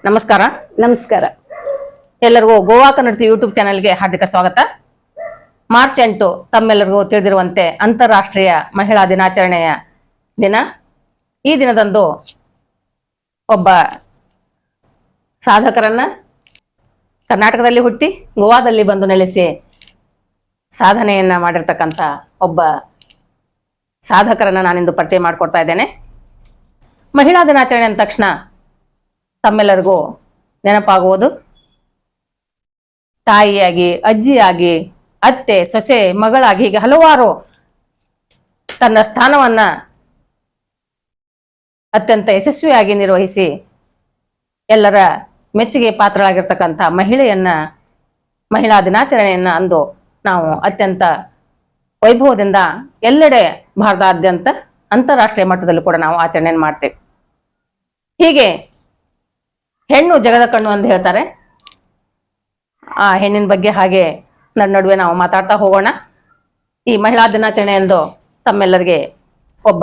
ನಮಸ್ಕಾರ. ನಮಸ್ಕಾರ. ಎಲ್ಲರಿಗೂ ಗೋವಾ ಕನ್ನಡ ಯೂಟ್ಯೂಬ್ ಚಾನೆಲ್ಗೆ ಹಾರ್ದಿಕ ಸ್ವಾಗತ. ಮಾರ್ಚ್ 8 ತಮ್ಮೆಲ್ಲರಿಗೂ ತಿಳಿದಿರುವಂತೆ ಅಂತಾರಾಷ್ಟ್ರೀಯ ಮಹಿಳಾ ದಿನಾಚರಣೆಯ ದಿನ. ಈ ದಿನದಂದು ಒಬ್ಬ ಸಾಧಕರನ್ನ ಕರ್ನಾಟಕದಲ್ಲಿ ಹುಟ್ಟಿ ಗೋವಾದಲ್ಲಿ ಬಂದು ನೆಲೆಸಿ ಸಾಧನೆಯನ್ನ ಮಾಡಿರ್ತಕ್ಕಂಥ ಒಬ್ಬ ಸಾಧಕರನ್ನ ನಾನಿಂದು ಪರಿಚಯ ಮಾಡಿಕೊಡ್ತಾ ಇದ್ದೇನೆ. ಮಹಿಳಾ ದಿನಾಚರಣೆ ಅಂದ ತಕ್ಷಣ ತಮ್ಮೆಲ್ಲರಿಗೂ ನೆನಪಾಗುವುದು ತಾಯಿಯಾಗಿ, ಅಜ್ಜಿಯಾಗಿ, ಅತ್ತೆ, ಸೊಸೆ, ಮಗಳಾಗಿ ಹೀಗೆ ಹಲವಾರು ತನ್ನ ಸ್ಥಾನವನ್ನ ಅತ್ಯಂತ ಯಶಸ್ವಿಯಾಗಿ ನಿರ್ವಹಿಸಿ ಎಲ್ಲರ ಮೆಚ್ಚುಗೆ ಪಾತ್ರರಾಗಿರ್ತಕ್ಕಂಥ ಮಹಿಳಾ ದಿನಾಚರಣೆಯನ್ನ ಅಂದು ನಾವು ಅತ್ಯಂತ ವೈಭವದಿಂದ ಎಲ್ಲೆಡೆ ಭಾರತಾದ್ಯಂತ ಅಂತಾರಾಷ್ಟ್ರೀಯ ಮಟ್ಟದಲ್ಲೂ ಕೂಡ ನಾವು ಆಚರಣೆಯನ್ನು ಮಾಡ್ತೇವೆ. ಹೀಗೆ ಹೆಣ್ಣು ಜಗದ ಕಣ್ಣು ಅಂತ ಹೇಳ್ತಾರೆ. ಆ ಹೆಣ್ಣಿನ ಬಗ್ಗೆ ಹಾಗೆ ನಡುವೆ ನಾವು ಮಾತಾಡ್ತಾ ಹೋಗೋಣ. ಈ ಮಹಿಳಾ ದಿನಾಚರಣೆ ಎಂದು ತಮ್ಮೆಲ್ಲರಿಗೆ ಒಬ್ಬ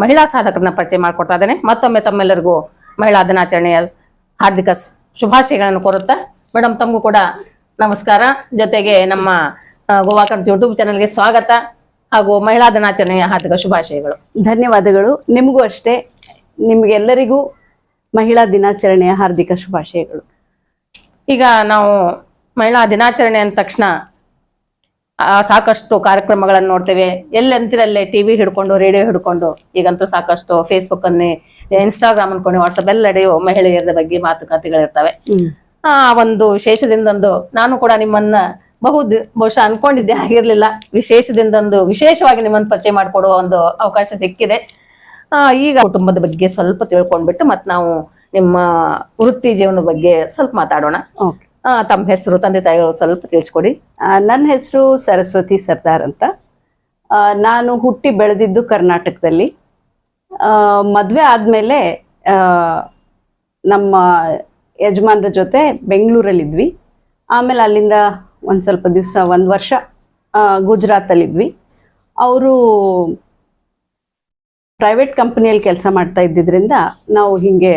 ಮಹಿಳಾ ಸಾಧಕರನ್ನ ಪರಿಚಯ ಮಾಡಿಕೊಡ್ತಾ ಇದ್ದೇನೆ. ಮತ್ತೊಮ್ಮೆ ತಮ್ಮೆಲ್ಲರಿಗೂ ಮಹಿಳಾ ದಿನಾಚರಣೆಯ ಹಾರ್ದಿಕ ಶುಭಾಶಯಗಳನ್ನು ಕೋರುತ್ತಾ, ಮೇಡಮ್ ತಮಗೂ ಕೂಡ ನಮಸ್ಕಾರ. ಜೊತೆಗೆ ನಮ್ಮ ಗೋವಾ ಕನ್ನಡ ಯೂಟ್ಯೂಬ್ ಚಾನೆಲ್ಗೆ ಸ್ವಾಗತ ಹಾಗೂ ಮಹಿಳಾ ದಿನಾಚರಣೆಯ ಹಾರ್ದಿಕ ಶುಭಾಶಯಗಳು. ಧನ್ಯವಾದಗಳು. ನಿಮಗೂ ಅಷ್ಟೇ, ನಿಮ್ಗೆಲ್ಲರಿಗೂ ಮಹಿಳಾ ದಿನಾಚರಣೆಯ ಹಾರ್ದಿಕ ಶುಭಾಶಯಗಳು. ಈಗ ನಾವು ಮಹಿಳಾ ದಿನಾಚರಣೆ ಅಂದ ತಕ್ಷಣ ಸಾಕಷ್ಟು ಕಾರ್ಯಕ್ರಮಗಳನ್ನು ನೋಡ್ತೇವೆ. ಎಲ್ಲಂತಿರಲ್ಲೇ ಟಿವಿ ಹಿಡ್ಕೊಂಡು, ರೇಡಿಯೋ ಹಿಡ್ಕೊಂಡು, ಈಗಂತೂ ಸಾಕಷ್ಟು ಫೇಸ್ಬುಕ್ ಅನ್ನೇ, ಇನ್ಸ್ಟಾಗ್ರಾಮ್ ಅನ್ಕೊಂಡು, ವಾಟ್ಸಪ್ ಎಲ್ಲೆಡೆಯೂ ಮಹಿಳೆಯರ ಬಗ್ಗೆ ಮಾತುಕತೆಗಳಿರ್ತವೆ. ಆ ಒಂದು ವಿಶೇಷದಿಂದೊಂದು ನಾನು ಕೂಡ ನಿಮ್ಮನ್ನ ಬಹುಶಃ ಅನ್ಕೊಂಡಿದ್ದೆ, ಆಗಿರ್ಲಿಲ್ಲ. ವಿಶೇಷವಾಗಿ ನಿಮ್ಮನ್ನು ಪರಿಚಯ ಮಾಡಿಕೊಡುವ ಒಂದು ಅವಕಾಶ ಸಿಕ್ಕಿದೆ. ಈಗ ಕುಟುಂಬದ ಬಗ್ಗೆ ಸ್ವಲ್ಪ ತಿಳ್ಕೊಂಡ್ಬಿಟ್ಟು ಮತ್ತೆ ನಾವು ನಿಮ್ಮ ವೃತ್ತಿ ಜೀವನದ ಬಗ್ಗೆ ಸ್ವಲ್ಪ ಮಾತಾಡೋಣ. ತಮ್ಮ ಹೆಸರು, ತಂದೆ ತಾಯಿಗಳು ಸ್ವಲ್ಪ ತಿಳಿಸ್ಕೊಡಿ. ನನ್ನ ಹೆಸರು ಸರಸ್ವತಿ ಸರ್ದಾರ್ ಅಂತ. ನಾನು ಹುಟ್ಟಿ ಬೆಳೆದಿದ್ದು ಕರ್ನಾಟಕದಲ್ಲಿ. ಮದುವೆ ಆದ್ಮೇಲೆ ನಮ್ಮ ಯಜಮಾನ್ರ ಜೊತೆ ಬೆಂಗಳೂರಲ್ಲಿದ್ವಿ. ಆಮೇಲೆ ಅಲ್ಲಿಂದ ಒಂದು ಸ್ವಲ್ಪ ದಿವಸ, 1 ವರ್ಷ ಗುಜರಾತಲ್ಲಿದ್ವಿ. ಅವರು ಪ್ರೈವೇಟ್ ಕಂಪನಿಯಲ್ಲಿ ಕೆಲಸ ಮಾಡ್ತಾ ಇದ್ದಿದ್ರಿಂದ ನಾವು ಹಿಂಗೆ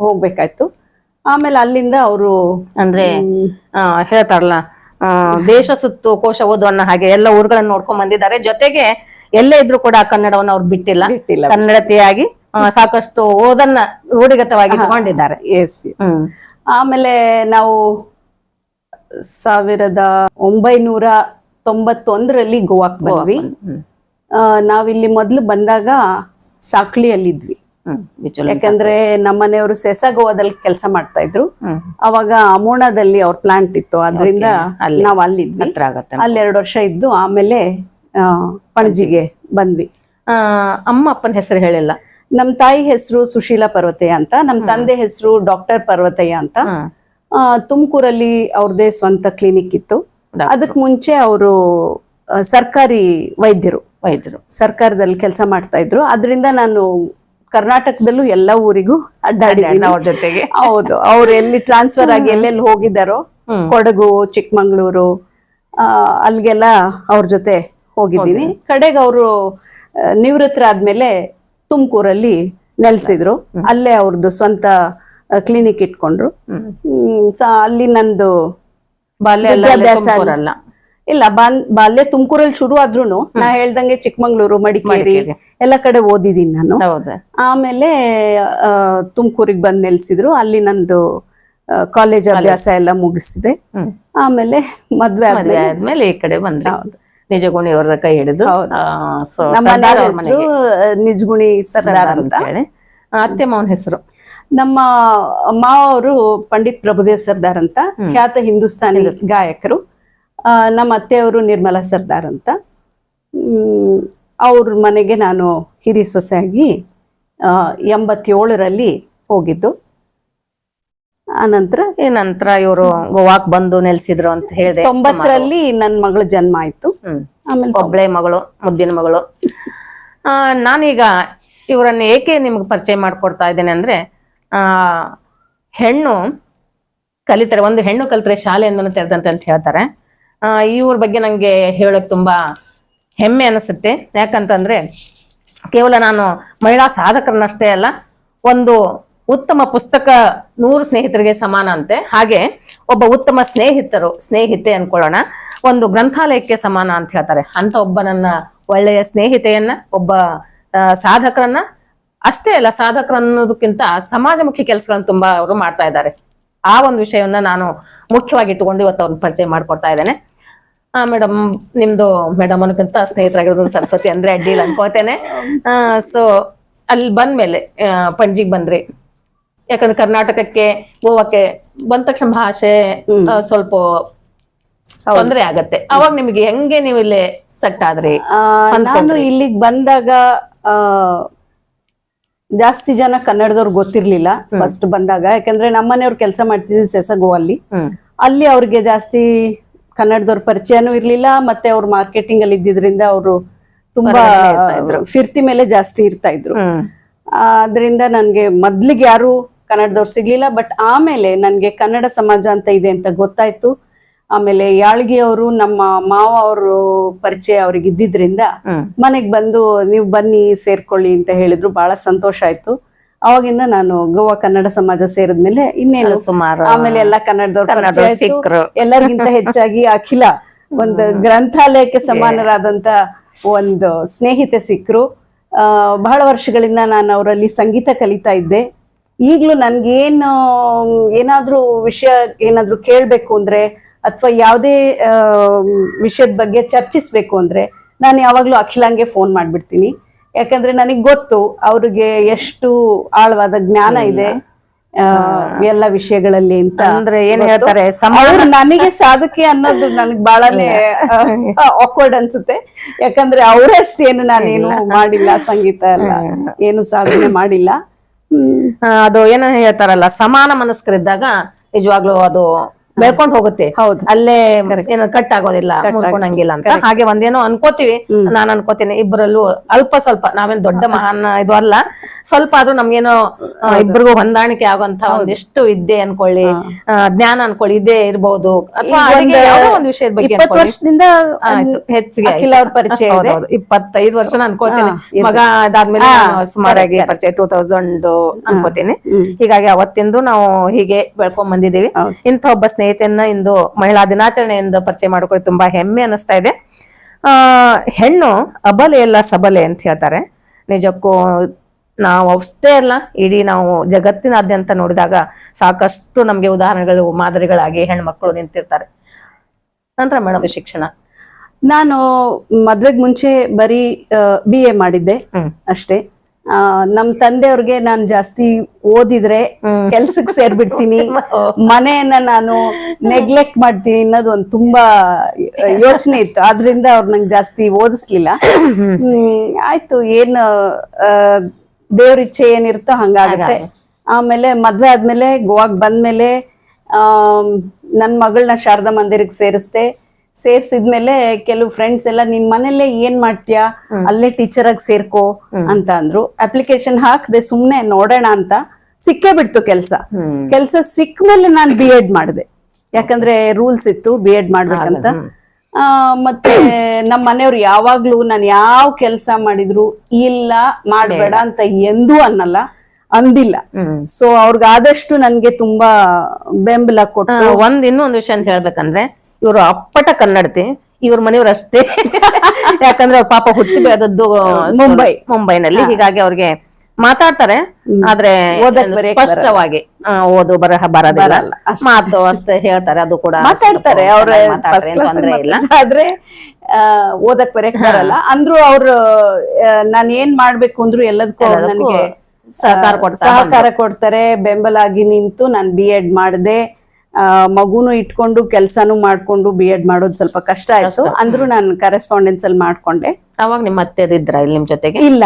ಹೋಗ್ಬೇಕಾಯ್ತು. ಆಮೇಲೆ ಅಲ್ಲಿಂದ ಅವರು ಅಂದ್ರೆ ಹೇಳ್ತಾರಲ್ಲ, ದೇಶ ಸುತ್ತು ಕೋಶ ಓದು ಅನ್ನೋ ಹಾಗೆ ಎಲ್ಲ ಊರುಗಳನ್ನ ನೋಡ್ಕೊಂಡ್ ಬಂದಿದ್ದಾರೆ. ಜೊತೆಗೆ ಎಲ್ಲೇ ಇದ್ರು ಕೂಡ ಕನ್ನಡವನ್ನು ಅವ್ರು ಬಿಟ್ಟಿಲ್ಲ. ಕನ್ನಡತೆಯಾಗಿ ಸಾಕಷ್ಟು ಓದನ್ನ ರೂಢಿಗತವಾಗಿ ತಗೊಂಡಿದ್ದಾರೆ. ಆಮೇಲೆ ನಾವು 1991ರಲ್ಲಿ ಗೋವಾಕ್ ಬಂದ್ವಿ. ನಾವಿಲ್ಲಿ ಮೊದ್ಲು ಬಂದಾಗ ಸಾಕ್ಲಿಯಲ್ಲಿದ್ವಿ. ಯಾಕಂದ್ರೆ ನಮ್ಮನೆಯವರು ಸೆಸಗೋವಾದಲ್ಲಿ ಕೆಲಸ ಮಾಡ್ತಾ ಇದ್ರು. ಅವಾಗ ಅಮೋಣದಲ್ಲಿ ಅವ್ರ ಪ್ಲಾಂಟ್ ಇತ್ತು, ಅದರಿಂದ ನಾವ್ ಅಲ್ಲಿದ್ವಿ. ಅಲ್ಲಿ 2 ವರ್ಷ ಇದ್ದು ಆಮೇಲೆ ಪಣಜಿಗೆ ಬಂದ್ವಿ. ಅಮ್ಮ ಅಪ್ಪನ ಹೆಸರು ಹೇಳಿಲ್ಲ. ನಮ್ ತಾಯಿ ಹೆಸರು ಸುಶೀಲಾ ಪರ್ವತಯ್ಯ ಅಂತ, ನಮ್ ತಂದೆ ಹೆಸರು ಡಾಕ್ಟರ್ ಪರ್ವತಯ್ಯ ಅಂತ. ತುಮಕೂರಲ್ಲಿ ಅವ್ರದೇ ಸ್ವಂತ ಕ್ಲಿನಿಕ್ ಇತ್ತು. ಅದಕ್ ಮುಂಚೆ ಅವರು ಸರ್ಕಾರಿ ವೈದ್ಯರು, ಸರ್ಕಾರದಲ್ಲಿ ಕೆಲಸ ಮಾಡ್ತಾ ಇದ್ರು. ಅದರಿಂದ ನಾನು ಕರ್ನಾಟಕದಲ್ಲೂ ಎಲ್ಲ ಊರಿಗೂ ಅಡ್ಡಾಡಿದ್ದೀನಿ ಅವ್ರ ಜೊತೆಗೆ. ಹೌದು, ಅವ್ರು ಎಲ್ಲಿ ಟ್ರಾನ್ಸ್ಫರ್ ಆಗಿ ಎಲ್ಲೆಲ್ಲಿ ಹೋಗಿದ್ದಾರೋ, ಕೊಡಗು, ಚಿಕ್ಕಮಂಗ್ಳೂರು, ಅಲ್ಲಿಗೆಲ್ಲ ಅವ್ರ ಜೊತೆ ಹೋಗಿದ್ದೀನಿ. ಕಡೆಗೆ ಅವರು ನಿವೃತ್ತರಾದ್ಮೇಲೆ ತುಮಕೂರಲ್ಲಿ ನೆಲೆಸಿದ್ರು. ಅಲ್ಲೇ ಅವ್ರದ್ದು ಸ್ವಂತ ಕ್ಲಿನಿಕ್ ಇಟ್ಕೊಂಡ್ರು. ಅಲ್ಲಿ ನಂದು ವಿದ್ಯಾಭ್ಯಾಸ ಇಲ್ಲ, ಬಾಲ್ಯ ತುಮಕೂರಲ್ಲಿ ಶುರು ಆದ್ರೂನು ನಾ ಹೇಳ್ದಂಗೆ ಚಿಕ್ಕಮಂಗ್ಳೂರು, ಮಡಿಕೇರಿ ಎಲ್ಲ ಕಡೆ ಓದಿದ್ದೀನಿ ನಾನು. ಆಮೇಲೆ ತುಮಕೂರಿಗೆ ಬಂದ್ ನೆಲೆಸಿದ್ರು. ಅಲ್ಲಿ ನಂದು ಕಾಲೇಜ್ ಅಭ್ಯಾಸ ಎಲ್ಲ ಮುಗಿಸಿದೆ. ಆಮೇಲೆ ಮದ್ವೆ ಆದ್ಮೇಲೆ ಈ ಕಡೆ ಬಂದ್ರೆ ನಿಜಗುಣಿ ಅವರ ಕೈ ಹಿಡಿದು ಹೆಸರು ನಿಜಗುಣಿ ಸರ್ದಾರ್ ಅಂತ. ಅತ್ತೆ ಮಾವನ ಹೆಸರು? ನಮ್ಮ ಮಾವ ಅವರು ಪಂಡಿತ್ ಪ್ರಭುದೇವ್ ಸರ್ದಾರ್ ಅಂತ, ಖ್ಯಾತ ಹಿಂದೂಸ್ತಾನಿ ಗಾಯಕರು. ನಮ್ಮ ಅತ್ತೆಯವರು ನಿರ್ಮಲಾ ಸರ್ದಾರ್ ಅಂತ. ಅವ್ರ ಮನೆಗೆ ನಾನು ಹಿರಿ ಸೊಸೆಯಾಗಿ 87ರಲ್ಲಿ ಹೋಗಿದ್ದು. ನಂತರ ಇವರು ಗೋವಾಕ್ ಬಂದು ನೆಲೆಸಿದ್ರು ಅಂತ ಹೇಳಿದೆ. 90ರಲ್ಲಿ ನನ್ನ ಮಗಳ ಜನ್ಮ ಆಯ್ತು. ಆಮೇಲೆ ಒಬ್ಳೆ ಮಗಳು, ಮುದ್ದಿನ ಮಗಳು. ನಾನೀಗ ಇವರನ್ನು ಏಕೆ ನಿಮ್ಗೆ ಪರಿಚಯ ಮಾಡ್ಕೊಡ್ತಾ ಇದ್ದೇನೆ ಅಂದ್ರೆ, ಹೆಣ್ಣು ಕಲಿತಾರೆ, ಒಂದು ಹೆಣ್ಣು ಕಲಿತರೆ ಶಾಲೆಯನ್ನು ತೆರೆದಂತೆ ಅಂತ ಹೇಳ್ತಾರೆ. ಇವ್ರ ಬಗ್ಗೆ ನಂಗೆ ಹೇಳೋಕೆ ತುಂಬಾ ಹೆಮ್ಮೆ ಅನಿಸುತ್ತೆ. ಯಾಕಂತಂದ್ರೆ ಕೇವಲ ನಾನು ಮಹಿಳಾ ಸಾಧಕರನ್ನಷ್ಟೇ ಅಲ್ಲ, ಒಂದು ಉತ್ತಮ ಪುಸ್ತಕ 100 ಸ್ನೇಹಿತರಿಗೆ ಸಮಾನ ಅಂತೆ. ಹಾಗೆ ಒಬ್ಬ ಉತ್ತಮ ಸ್ನೇಹಿತೆ ಅನ್ಕೊಳ್ಳೋಣ, ಒಂದು ಗ್ರಂಥಾಲಯಕ್ಕೆ ಸಮಾನ ಅಂತ ಹೇಳ್ತಾರೆ. ಅಂತ ಒಬ್ಬ ನನ್ನ ಒಳ್ಳೆಯ ಸ್ನೇಹಿತೆಯನ್ನ, ಒಬ್ಬ ಸಾಧಕರನ್ನ, ಅಷ್ಟೇ ಅಲ್ಲ ಸಾಧಕರನ್ನೋದಕ್ಕಿಂತ ಸಮಾಜಮುಖಿ ಕೆಲಸಗಳನ್ನು ತುಂಬಾ ಅವರು ಮಾಡ್ತಾ ಇದ್ದಾರೆ. ಆ ಒಂದು ವಿಷಯವನ್ನ ನಾನು ಮುಖ್ಯವಾಗಿ ಇಟ್ಟುಕೊಂಡು ಇವತ್ತು ಅವ್ರನ್ನ ಪರಿಚಯ ಮಾಡ್ಕೊಡ್ತಾ ಇದ್ದೇನೆ. ಮೇಡಮ್, ನಿಮ್ದು ಮೇಡಮ್ ಅನ್ನೋಕ್ಕಿಂತ ಸ್ನೇಹಿತರಾಗಿರೋದು ಸರಸ್ವತಿ ಅಂದ್ರೆ ಅಡ್ಡಿಲ್ಲ ಅನ್ಕೋತೇನೆ. ಸೊ ಅಲ್ಲಿ ಬಂದ್ಮೇಲೆ ಪಣಜಿಗೆ ಬಂದ್ರಿ, ಯಾಕಂದ್ರೆ ಕರ್ನಾಟಕಕ್ಕೆ ಗೋವಾಕ್ಕೆ ಬಂದ ತಕ್ಷಣ ಭಾಷೆ ಸ್ವಲ್ಪ ತೊಂದರೆ ಆಗತ್ತೆ. ಅವಾಗ ನಿಮ್ಗೆ ಹೆಂಗೆ ನೀವು ಇಲ್ಲಿ ಸೆಟ್ ಆದ್ರಿ? ನಾನು ಇಲ್ಲಿಗೆ ಬಂದಾಗ ಜಾಸ್ತಿ ಜನ ಕನ್ನಡದವ್ರು ಗೊತ್ತಿರ್ಲಿಲ್ಲ ಫಸ್ಟ್ ಬಂದಾಗ. ಯಾಕಂದ್ರೆ ನಮ್ಮನೆಯವ್ರು ಕೆಲಸ ಮಾಡ್ತಿದ್ವಿ ಸೆಸಗೋ ಅಲ್ಲಿ ಅವ್ರಿಗೆ ಜಾಸ್ತಿ ಕನ್ನಡದವ್ರ ಪರಿಚಯನೂ ಇರ್ಲಿಲ್ಲ. ಮತ್ತೆ ಅವ್ರು ಮಾರ್ಕೆಟಿಂಗ್ ಅಲ್ಲಿ ಇದ್ದಿದ್ರಿಂದ ಅವರು ತುಂಬಾ ಫಿರ್ತಿ ಮೇಲೆ ಜಾಸ್ತಿ ಇರ್ತಾ ಇದ್ರು. ಅದರಿಂದ ನನ್ಗೆ ಮೊದ್ಲಿಗೆ ಯಾರು ಕನ್ನಡದವ್ರು ಸಿಗ್ಲಿಲ್ಲ. ಬಟ್ ಆಮೇಲೆ ನನ್ಗೆ ಕನ್ನಡ ಸಮಾಜ ಅಂತ ಇದೆ ಅಂತ ಗೊತ್ತಾಯ್ತು. ಆಮೇಲೆ ಯಾಳ್ಗಿ ಅವರು ನಮ್ಮ ಮಾವ ಅವರು ಪರಿಚಯ ಅವ್ರಿಗೆ ಇದ್ದಿದ್ರಿಂದ ಮನೆಗ್ ಬಂದು ನೀವು ಬನ್ನಿ ಸೇರ್ಕೊಳ್ಳಿ ಅಂತ ಹೇಳಿದ್ರು. ಬಹಳ ಸಂತೋಷ ಆಯ್ತು. ಅವಾಗಿಂದ ನಾನು ಗೋವಾ ಕನ್ನಡ ಸಮಾಜ ಸೇರಿದ್ಮೇಲೆ ಇನ್ನೇನು ಸುಮಾರು ಆಮೇಲೆ ಎಲ್ಲ ಕನ್ನಡದವ್ರು ಎಲ್ಲರಿಗಿಂತ ಹೆಚ್ಚಾಗಿ ಅಖಿಲ ಒಂದು ಗ್ರಂಥಾಲಯಕ್ಕೆ ಸಮಾನರಾದಂತ ಒಂದು ಸ್ನೇಹಿತೆ ಸಿಕ್ಕರು. ಬಹಳ ವರ್ಷಗಳಿಂದ ನಾನು ಅವರಲ್ಲಿ ಸಂಗೀತ ಕಲಿತಾ ಇದ್ದೆ. ಈಗ್ಲೂ ನನ್ಗೇನು ಏನಾದ್ರೂ ವಿಷಯ ಏನಾದ್ರೂ ಕೇಳ್ಬೇಕು ಅಂದ್ರೆ ಅಥವಾ ಯಾವುದೇ ವಿಷಯದ ಬಗ್ಗೆ ಚರ್ಚಿಸ್ಬೇಕು ಅಂದ್ರೆ ನಾನು ಯಾವಾಗ್ಲೂ ಅಖಿಲಾಂಗೆ ಫೋನ್ ಮಾಡ್ಬಿಡ್ತೀನಿ. ಯಾಕಂದ್ರೆ ನನಗ್ ಗೊತ್ತು ಅವ್ರಿಗೆ ಎಷ್ಟು ಆಳವಾದ ಜ್ಞಾನ ಇದೆ ಎಲ್ಲ ವಿಷಯಗಳಲ್ಲಿ ಅಂತ. ಅಂದ್ರೆ ಏನ್ ಹೇಳ್ತಾರೆ, ನನಗೆ ಸಾಧಕೆ ಅನ್ನೋದು ನನಗ್ ಬಹಳನೇ ಆಕ್ವರ್ಡ್ ಅನ್ಸುತ್ತೆ. ಯಾಕಂದ್ರೆ ಅವರಷ್ಟೇನು ನಾನೇನು ಮಾಡಿಲ್ಲ, ಸಂಗೀತ ಎಲ್ಲ ಏನು ಸಾಧನೆ ಮಾಡಿಲ್ಲ. ಅದು ಏನೋ ಹೇಳ್ತಾರಲ್ಲ, ಸಮಾನ ಮನಸ್ಕರಿದ್ದಾಗ ನಿಜವಾಗ್ಲೂ ಅದು ಬೆಳ್ಕೊಂಡ್ ಹೋಗುತ್ತೆ. ಹೌದು, ಅಲ್ಲೇ ಏನೋ ಕಟ್ ಆಗೋದಿಲ್ಲ, ಮುರ್ಕೊಂಡಂಗಿಲ್ಲ ಅಂತ. ಹಾಗೆ ಒಂದೇನೋ ಅನ್ಕೋತೀವಿ, ನಾನ್ ಅನ್ಕೋತೀನಿ ಇಬ್ಬರಲ್ಲೂ ಅಲ್ಪ ಸ್ವಲ್ಪ, ನಾವೇನ್ ದೊಡ್ಡ ಮಹಾನ್ ಇದು ಅಲ್ಲ, ಸ್ವಲ್ಪ ಆದ್ರೂ ನಮ್ಗೇನೋ ಇಬ್ಬರಿಗೂ ಹೊಂದಾಣಿಕೆ ಆಗುವಂತ ಒಂದಿಷ್ಟು ವಿದ್ಯೆ ಅನ್ಕೊಳ್ಳಿ, ಜ್ಞಾನ ಅನ್ಕೊಳ್ಳಿ ಇದೇ ಇರ್ಬಹುದು. ಅಥವಾ ಒಂದು ವಿಷಯದ ಬಗ್ಗೆ 20 ವರ್ಷದಿಂದ ಹೆಚ್ಚಿಗೆ ಅವ್ರ ಪರಿಚಯ 25 ವರ್ಷ ಅನ್ಕೋತೀನಿ. ಮಗ ಅದಾದ್ಮೇಲೆ ಸುಮಾರಾಗಿ ಪರಿಚಯ 2000 ಅನ್ಕೋತೀನಿ. ಹೀಗಾಗಿ ಅವತ್ತಿಂದು ನಾವು ಹೀಗೆ ಬೆಳ್ಕೊಂಡ್ ಬಂದಿದ್ದೀವಿ. ಇಂಥ ಒಬ್ಬ ಸ್ನೇಹಿತೆಯನ್ನ ಇಂದು ಮಹಿಳಾ ದಿನಾಚರಣೆಯಿಂದ ಪರಿಚಯ ಮಾಡ್ಕೊಳ್ಳಿ ತುಂಬಾ ಹೆಮ್ಮೆ ಅನಿಸ್ತಾ ಇದೆ. ಹೆಣ್ಣು ಅಬಲೆ ಎಲ್ಲ ಸಬಲೆ ಅಂತ ಹೇಳ್ತಾರೆ. ನಿಜಕ್ಕೂ ನಾವು ಅಷ್ಟೇ ಅಲ್ಲ, ಇಡೀ ನಾವು ಜಗತ್ತಿನಾದ್ಯಂತ ನೋಡಿದಾಗ ಸಾಕಷ್ಟು ನಮ್ಗೆ ಉದಾಹರಣೆಗಳು, ಮಾದರಿಗಳಾಗಿ ಹೆಣ್ಮಕ್ಳು ನಿಂತಿರ್ತಾರೆ. ನಂತರ ಮೇಡಮ್ ಶಿಕ್ಷಣ, ನಾನು ಮದ್ವೆಗ್ ಮುಂಚೆ ಬರೀ BA ಮಾಡಿದ್ದೆ ಅಷ್ಟೇ. ನಮ್ ತಂದೆಯವ್ರಿಗೆ ನಾನು ಜಾಸ್ತಿ ಓದಿದ್ರೆ ಕೆಲ್ಸಕ್ಕೆ ಸೇರ್ಬಿಡ್ತೀನಿ, ಮನೆಯನ್ನ ನಾನು ನೆಗ್ಲೆಕ್ಟ್ ಮಾಡ್ತೀನಿ ಅನ್ನೋದು ಒಂದು ತುಂಬಾ ಯೋಚನೆ ಇತ್ತು. ಆದ್ರಿಂದ ಅವ್ರು ನಂಗೆ ಜಾಸ್ತಿ ಓದಿಸ್ಲಿಲ್ಲ. ಆಯ್ತು, ಏನ್ ದೇವ್ರ ಇಚ್ಛೆ ಏನಿರುತ್ತೋ ಹಂಗಾಗತ್ತೆ. ಆಮೇಲೆ ಮದ್ವೆ ಆದ್ಮೇಲೆ ಗೋವಾಗ್ ಬಂದ್ಮೇಲೆ ನನ್ ಮಗಳನ್ನ ಶಾರದಾ ಮಂದಿರಕ್ಕೆ ಸೇರ್ಸಿದ್ಮೇಲೆ ಕೆಲವು ಫ್ರೆಂಡ್ಸ್ ಎಲ್ಲ ನಿನ್ ಮನೇಲೆ ಏನ್ ಮಾಡ್ತೀಯಾ, ಅಲ್ಲೇ ಟೀಚರ್ ಆಗಿ ಸೇರ್ಕೋ ಅಂತ ಅಂದ್ರು. ಅಪ್ಲಿಕೇಶನ್ ಹಾಕ್ದೆ ಸುಮ್ನೆ ನೋಡೋಣ ಅಂತ. ಸಿಕ್ಕೇ ಬಿಡ್ತು ಕೆಲ್ಸ ಸಿಕ್ಮೇಲೆ ನಾನು B.Ed ಮಾಡಿದೆ. ಯಾಕಂದ್ರೆ ರೂಲ್ಸ್ ಇತ್ತು B.Ed ಮಾಡ್ಬೇಕಂತ. ಮತ್ತೆ ನಮ್ಮ ಮನೆಯವ್ರು ಯಾವಾಗ್ಲೂ ನಾನು ಯಾವ ಕೆಲ್ಸ ಮಾಡಿದ್ರು ಇಲ್ಲ ಮಾಡ್ಬೇಡ ಅಂತ ಎಂದೂ ಅಂದಿಲ್ಲ. ಸೊ ಅವ್ರಿಗಾದಷ್ಟು ನನ್ಗೆ ತುಂಬಾ ಬೆಂಬಲ ಕೊಟ್ಟು. ಇನ್ನೊಂದು ವಿಷಯ ಅಂತ ಹೇಳ್ಬೇಕಂದ್ರೆ, ಇವರು ಅಪ್ಪಟ ಕನ್ನಡತಿ, ಇವ್ರ ಮನೆಯವ್ರು ಅಷ್ಟೇ. ಯಾಕಂದ್ರೆ ಅವ್ರ ಪಾಪ ಹುಟ್ಟಿ ಬೆಳೆದದ್ದು ಮುಂಬೈನಲ್ಲಿ. ಹೀಗಾಗಿ ಅವ್ರಿಗೆ ಮಾತಾಡ್ತಾರೆ, ಆದ್ರೆ ಸ್ಪಷ್ಟವಾಗಿ ಓದು ಬರಹ ಬರೋದಿಲ್ಲ, ಮಾತು ಅಷ್ಟೇ ಹೇಳ್ತಾರೆ. ಅದು ಕೂಡ ಮಾತಾಡ್ತಾರೆ ಅವ್ರ ಆದ್ರೆ ಓದಕ್ ಬರಕ್ ಬರಲ್ಲ ಅಂದ್ರು. ಅವ್ರು ನಾನ್ ಏನ್ ಮಾಡ್ಬೇಕು ಅಂದ್ರು ಎಲ್ಲದಕ್ಕೂ ನನಗೆ ಸಹಕಾರ ಕೊಡ್ತಾರೆ. ಬೆಂಬಲ ಆಗಿ ನಿಂತು ನಾನು B.Ed ಮಾಡಿದೆ. ಮಗುನು ಇಟ್ಕೊಂಡು ಕೆಲ್ಸಾನು ಮಾಡ್ಕೊಂಡು B.Ed ಮಾಡೋದು ಸ್ವಲ್ಪ ಕಷ್ಟ ಆಯ್ತು. ಅಂದ್ರೂ ನಾನು ಕರೆಸ್ಪಾಂಡೆನ್ಸ್ ಅಲ್ಲಿ ಮಾಡ್ಕೊಂಡೆ. ಅವಾಗ ನಿಮ್ಮ ಅತ್ತೆ ಇದ್ರ ಇಲ್ಲಿ ನಿಮ್ ಜೊತೆಗೆ? ಇಲ್ಲ,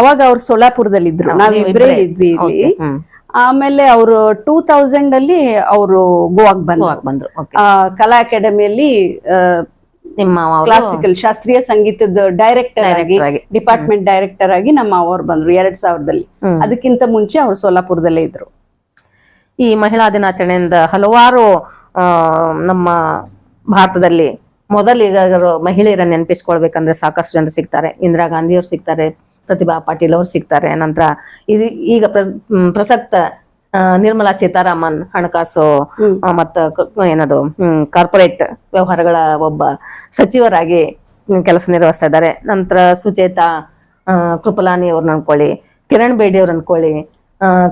ಅವಾಗ ಅವ್ರು ಸೋಲಾಪುರದಲ್ಲಿ ಇದ್ರು, ನಾವಿಬ್ರೇ ಇದ್ವಿ ಇಲ್ಲಿ. ಆಮೇಲೆ ಅವರು 2000 ಅಲ್ಲಿ ಅವರು ಗೋವಾಗ್ ಬಂದ್ರು. ಕಲಾ ಅಕಾಡೆಮಿಯಲ್ಲಿ ನಿಮ್ಮ ಕ್ಲಾಸಿಕಲ್ ಶಾಸ್ತ್ರೀಯ ಸಂಗೀತದ ಡೈರೆಕ್ಟರ್ ಆಗಿ, ಡಿಪಾರ್ಟ್ಮೆಂಟ್ ಡೈರೆಕ್ಟರ್ ಆಗಿ ನಮ್ಮ ಅವರು ಬಂದ್ರು 2000ದಲ್ಲಿ. ಅದಕ್ಕಿಂತ ಮುಂಚೆ ಅವ್ರು ಸೋಲಾಪುರದಲ್ಲೇ ಇದ್ರು. ಈ ಮಹಿಳಾ ದಿನಾಚರಣೆಯಿಂದ ಹಲವಾರು ನಮ್ಮ ಭಾರತದಲ್ಲಿ ಮೊದಲಿಗ ಮಹಿಳೆಯರನ್ನ ನೆನಪಿಸ್ಕೊಳ್ಬೇಕಂದ್ರೆ ಸಾಕಷ್ಟು ಜನರು ಸಿಗ್ತಾರೆ. ಇಂದಿರಾ ಗಾಂಧಿಯವ್ರು ಸಿಗ್ತಾರೆ, ಪ್ರತಿಭಾ ಪಾಟೀಲ್ ಅವರು ಸಿಗ್ತಾರೆ. ನಂತರ ಈಗ ಪ್ರಸಕ್ತ ನಿರ್ಮಲಾ ಸೀತಾರಾಮನ್ ಹಣಕಾಸು ಏನದು ಕಾರ್ಪೊರೇಟ್ ವ್ಯವಹಾರಗಳ ಒಬ್ಬ ಸಚಿವರಾಗಿ ಕೆಲಸ ನಿರ್ವಹಿಸ್ತಾ ಇದ್ದಾರೆ. ನಂತರ ಸುಚೇತಾ ಕೃಪಲಾನಿ ಅವ್ರನ್ನ ಅನ್ಕೊಳ್ಳಿ, ಕಿರಣ್ ಬೇಡಿ ಅವ್ರ ಅನ್ಕೊಳ್ಳಿ,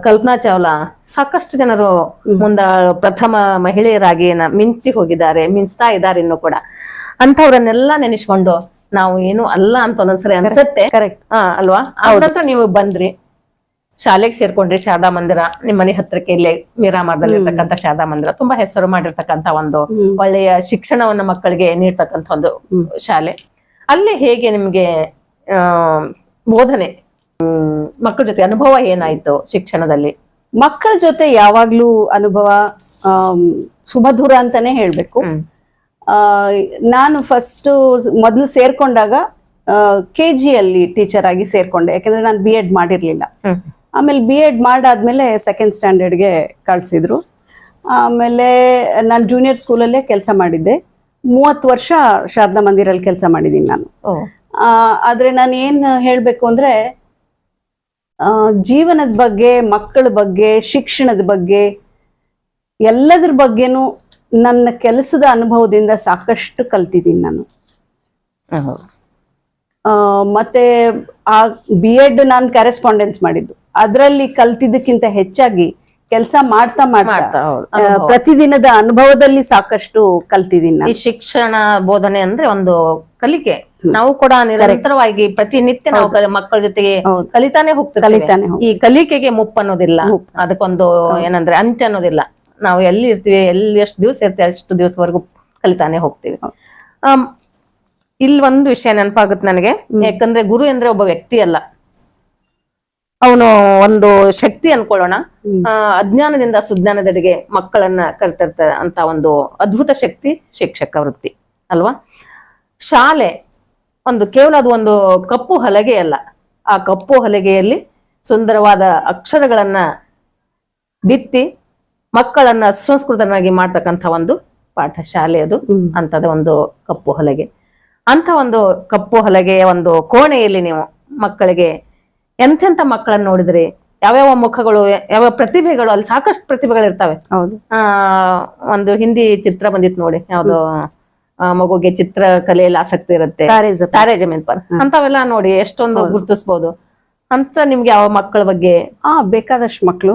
ಕಲ್ಪನಾ ಚಾವ್ಲಾ, ಸಾಕಷ್ಟು ಜನರು ಪ್ರಥಮ ಮಹಿಳೆಯರಾಗಿ ಮಿಂಚ್ತಾ ಇದ್ದಾರೆ ಇನ್ನೂ ಕೂಡ. ಅಂಥವ್ರನ್ನೆಲ್ಲ ನೆನೆಸ್ಕೊಂಡು ನಾವು ಏನು ಅಲ್ಲ ಅಂತ ಒಂದೊಂದ್ಸರಿ ಅನ್ಸತ್ತೆ. ಕರೆಕ್ಟ್ ಅಲ್ವಾ? ನಂತರ ನೀವು ಬಂದ್ರಿ, ಶಾಲೆಗೆ ಸೇರ್ಕೊಂಡ್ರಿ, ಶಾರದಾ ಮಂದಿರ ನಿಮ್ಮ ಮನೆ ಹತ್ರಕ್ಕೆ ಇಲ್ಲೇ ಮೀರಾಮಾರ್ದಲ್ಲಿ ಇರ್ತಕ್ಕಂಥ ಶಾರದಾ ಮಂದಿರ ತುಂಬಾ ಹೆಸರು ಮಾಡಿರ್ತಕ್ಕಂಥ ಒಂದು ಒಳ್ಳೆಯ ಶಿಕ್ಷಣವನ್ನ ಮಕ್ಕಳಿಗೆ ನೀಡ್ತಕ್ಕಂಥ ಒಂದು ಶಾಲೆ. ಅಲ್ಲಿ ಹೇಗೆ ನಿಮ್ಗೆ ಬೋಧನೆ, ಮಕ್ಕಳ ಜೊತೆ ಅನುಭವ ಏನಾಯ್ತು ಶಿಕ್ಷಣದಲ್ಲಿ? ಮಕ್ಕಳ ಜೊತೆ ಯಾವಾಗ್ಲೂ ಅನುಭವ ಸುಮಧುರ ಅಂತಾನೆ ಹೇಳ್ಬೇಕು. ನಾನು ಮೊದಲು ಸೇರ್ಕೊಂಡಾಗ KG ಅಲ್ಲಿ ಟೀಚರ್ ಆಗಿ ಸೇರ್ಕೊಂಡೆ, ಯಾಕಂದ್ರೆ ನಾನು B.Ed ಮಾಡಿರ್ಲಿಲ್ಲ. ಆಮೇಲೆ B.Ed ಮಾಡಾದ್ಮೇಲೆ 2nd ಸ್ಟ್ಯಾಂಡರ್ಡ್ಗೆ ಕಳ್ಸಿದ್ರು. ಆಮೇಲೆ ನಾನು ಜೂನಿಯರ್ ಸ್ಕೂಲಲ್ಲೇ ಕೆಲಸ ಮಾಡಿದ್ದೆ. 30 ವರ್ಷ ಶಾರದಾ ಮಂದಿರಲ್ಲಿ ಕೆಲಸ ಮಾಡಿದ್ದೀನಿ ನಾನು. ಆದ್ರೆ ನಾನು ಏನ್ ಹೇಳ್ಬೇಕು ಅಂದ್ರೆ, ಜೀವನದ ಬಗ್ಗೆ, ಮಕ್ಕಳ ಬಗ್ಗೆ, ಶಿಕ್ಷಣದ ಬಗ್ಗೆ, ಎಲ್ಲದ್ರ ಬಗ್ಗೆನೂ ನನ್ನ ಕೆಲಸದ ಅನುಭವದಿಂದ ಸಾಕಷ್ಟು ಕಲ್ತಿದ್ದೀನಿ ನಾನು. ಮತ್ತೆ ಆ B.Ed ನಾನು ಕರೆಸ್ಪಾಂಡೆನ್ಸ್ ಮಾಡಿದ್ದು, ಅದರಲ್ಲಿ ಕಲ್ತಿದ್ದಕ್ಕಿಂತ ಹೆಚ್ಚಾಗಿ ಕೆಲಸ ಮಾಡ್ತಾ ಪ್ರತಿದಿನದ ಅನುಭವದಲ್ಲಿ ಸಾಕಷ್ಟು ಕಲ್ತಿದ್ದೀನಿ. ಈ ಶಿಕ್ಷಣ ಬೋಧನೆ ಅಂದ್ರೆ ಒಂದು ಕಲಿಕೆ. ನಾವು ಕೂಡ ನಿರಂತರವಾಗಿ ಪ್ರತಿನಿತ್ಯ ನಾವು ಮಕ್ಕಳ ಜೊತೆಗೆ ಕಲಿತಾನೆ ಹೋಗ್ತೀವಿ. ಈ ಕಲಿಕೆಗೆ ಮುಪ್ಪು ಅನ್ನೋದಿಲ್ಲ, ಅದಕ್ಕೊಂದು ಏನಂದ್ರೆ ಅಂತ್ಯ ಅನ್ನೋದಿಲ್ಲ. ನಾವು ಎಲ್ಲಿ ಇರ್ತೀವಿ, ಎಷ್ಟು ದಿವಸ ಇರ್ತೀವಿ ಅಷ್ಟು ದಿವಸವರೆಗೂ ಕಲಿತಾನೆ ಹೋಗ್ತೀವಿ. ಇಲ್ಲಿ ಒಂದು ವಿಷಯ ನೆನಪಾಗುತ್ತೆ ನನಗೆ, ಯಾಕಂದ್ರೆ ಗುರು ಅಂದ್ರೆ ಒಬ್ಬ ವ್ಯಕ್ತಿ ಅಲ್ಲ, ಅವನು ಒಂದು ಶಕ್ತಿ ಅನ್ಕೊಳ್ಳೋಣ. ಅಜ್ಞಾನದಿಂದ ಸುಜ್ಞಾನದೆಡೆಗೆ ಮಕ್ಕಳನ್ನ ಕರೆತರ್ತ ಅಂತ ಒಂದು ಅದ್ಭುತ ಶಕ್ತಿ ಶಿಕ್ಷಕ ವೃತ್ತಿ ಅಲ್ವಾ? ಶಾಲೆ ಕೇವಲ ಅದು ಒಂದು ಕಪ್ಪು ಹಲಗೆ ಅಲ್ಲ. ಆ ಕಪ್ಪು ಹಲಗೆಯಲ್ಲಿ ಸುಂದರವಾದ ಅಕ್ಷರಗಳನ್ನ ಬಿತ್ತಿ ಮಕ್ಕಳನ್ನ ಸುಸಂಸ್ಕೃತನಾಗಿ ಮಾಡ್ತಕ್ಕಂಥ ಒಂದು ಪಾಠ ಶಾಲೆ ಅದು. ಅಂತದ ಒಂದು ಕಪ್ಪು ಹಲಗೆ, ಅಂತ ಒಂದು ಕಪ್ಪು ಹಲಗೆಯ ಒಂದು ಕೋಣೆಯಲ್ಲಿ ನೀವು ಮಕ್ಕಳಿಗೆ ಎಂತೆಂಥ ಮಕ್ಕಳನ್ನ ನೋಡಿದ್ರಿ, ಯಾವ್ಯಾವ ಮುಖಗಳು, ಯಾವ ಪ್ರತಿಭೆಗಳು, ಅಲ್ಲಿ ಸಾಕಷ್ಟು ಪ್ರತಿಭೆಗಳು ಇರ್ತವೆ. ಒಂದು ಹಿಂದಿ ಚಿತ್ರ ಬಂದಿತ್ತು ನೋಡಿ, ಯಾವ್ದು ಮಗುಗೆ ಚಿತ್ರಕಲೆಯಲ್ಲಿ ಆಸಕ್ತಿ ಇರುತ್ತೆ, ತಾರೆ ಜಮೀನ್ ಪರ್, ಅಂತವೆಲ್ಲ ನೋಡಿ ಎಷ್ಟೊಂದು ಗುರುತಿಸ್ಬೋದು ಅಂತ. ನಿಮ್ಗೆ ಯಾವ ಮಕ್ಕಳ ಬಗ್ಗೆ? ಬೇಕಾದಷ್ಟು ಮಕ್ಕಳು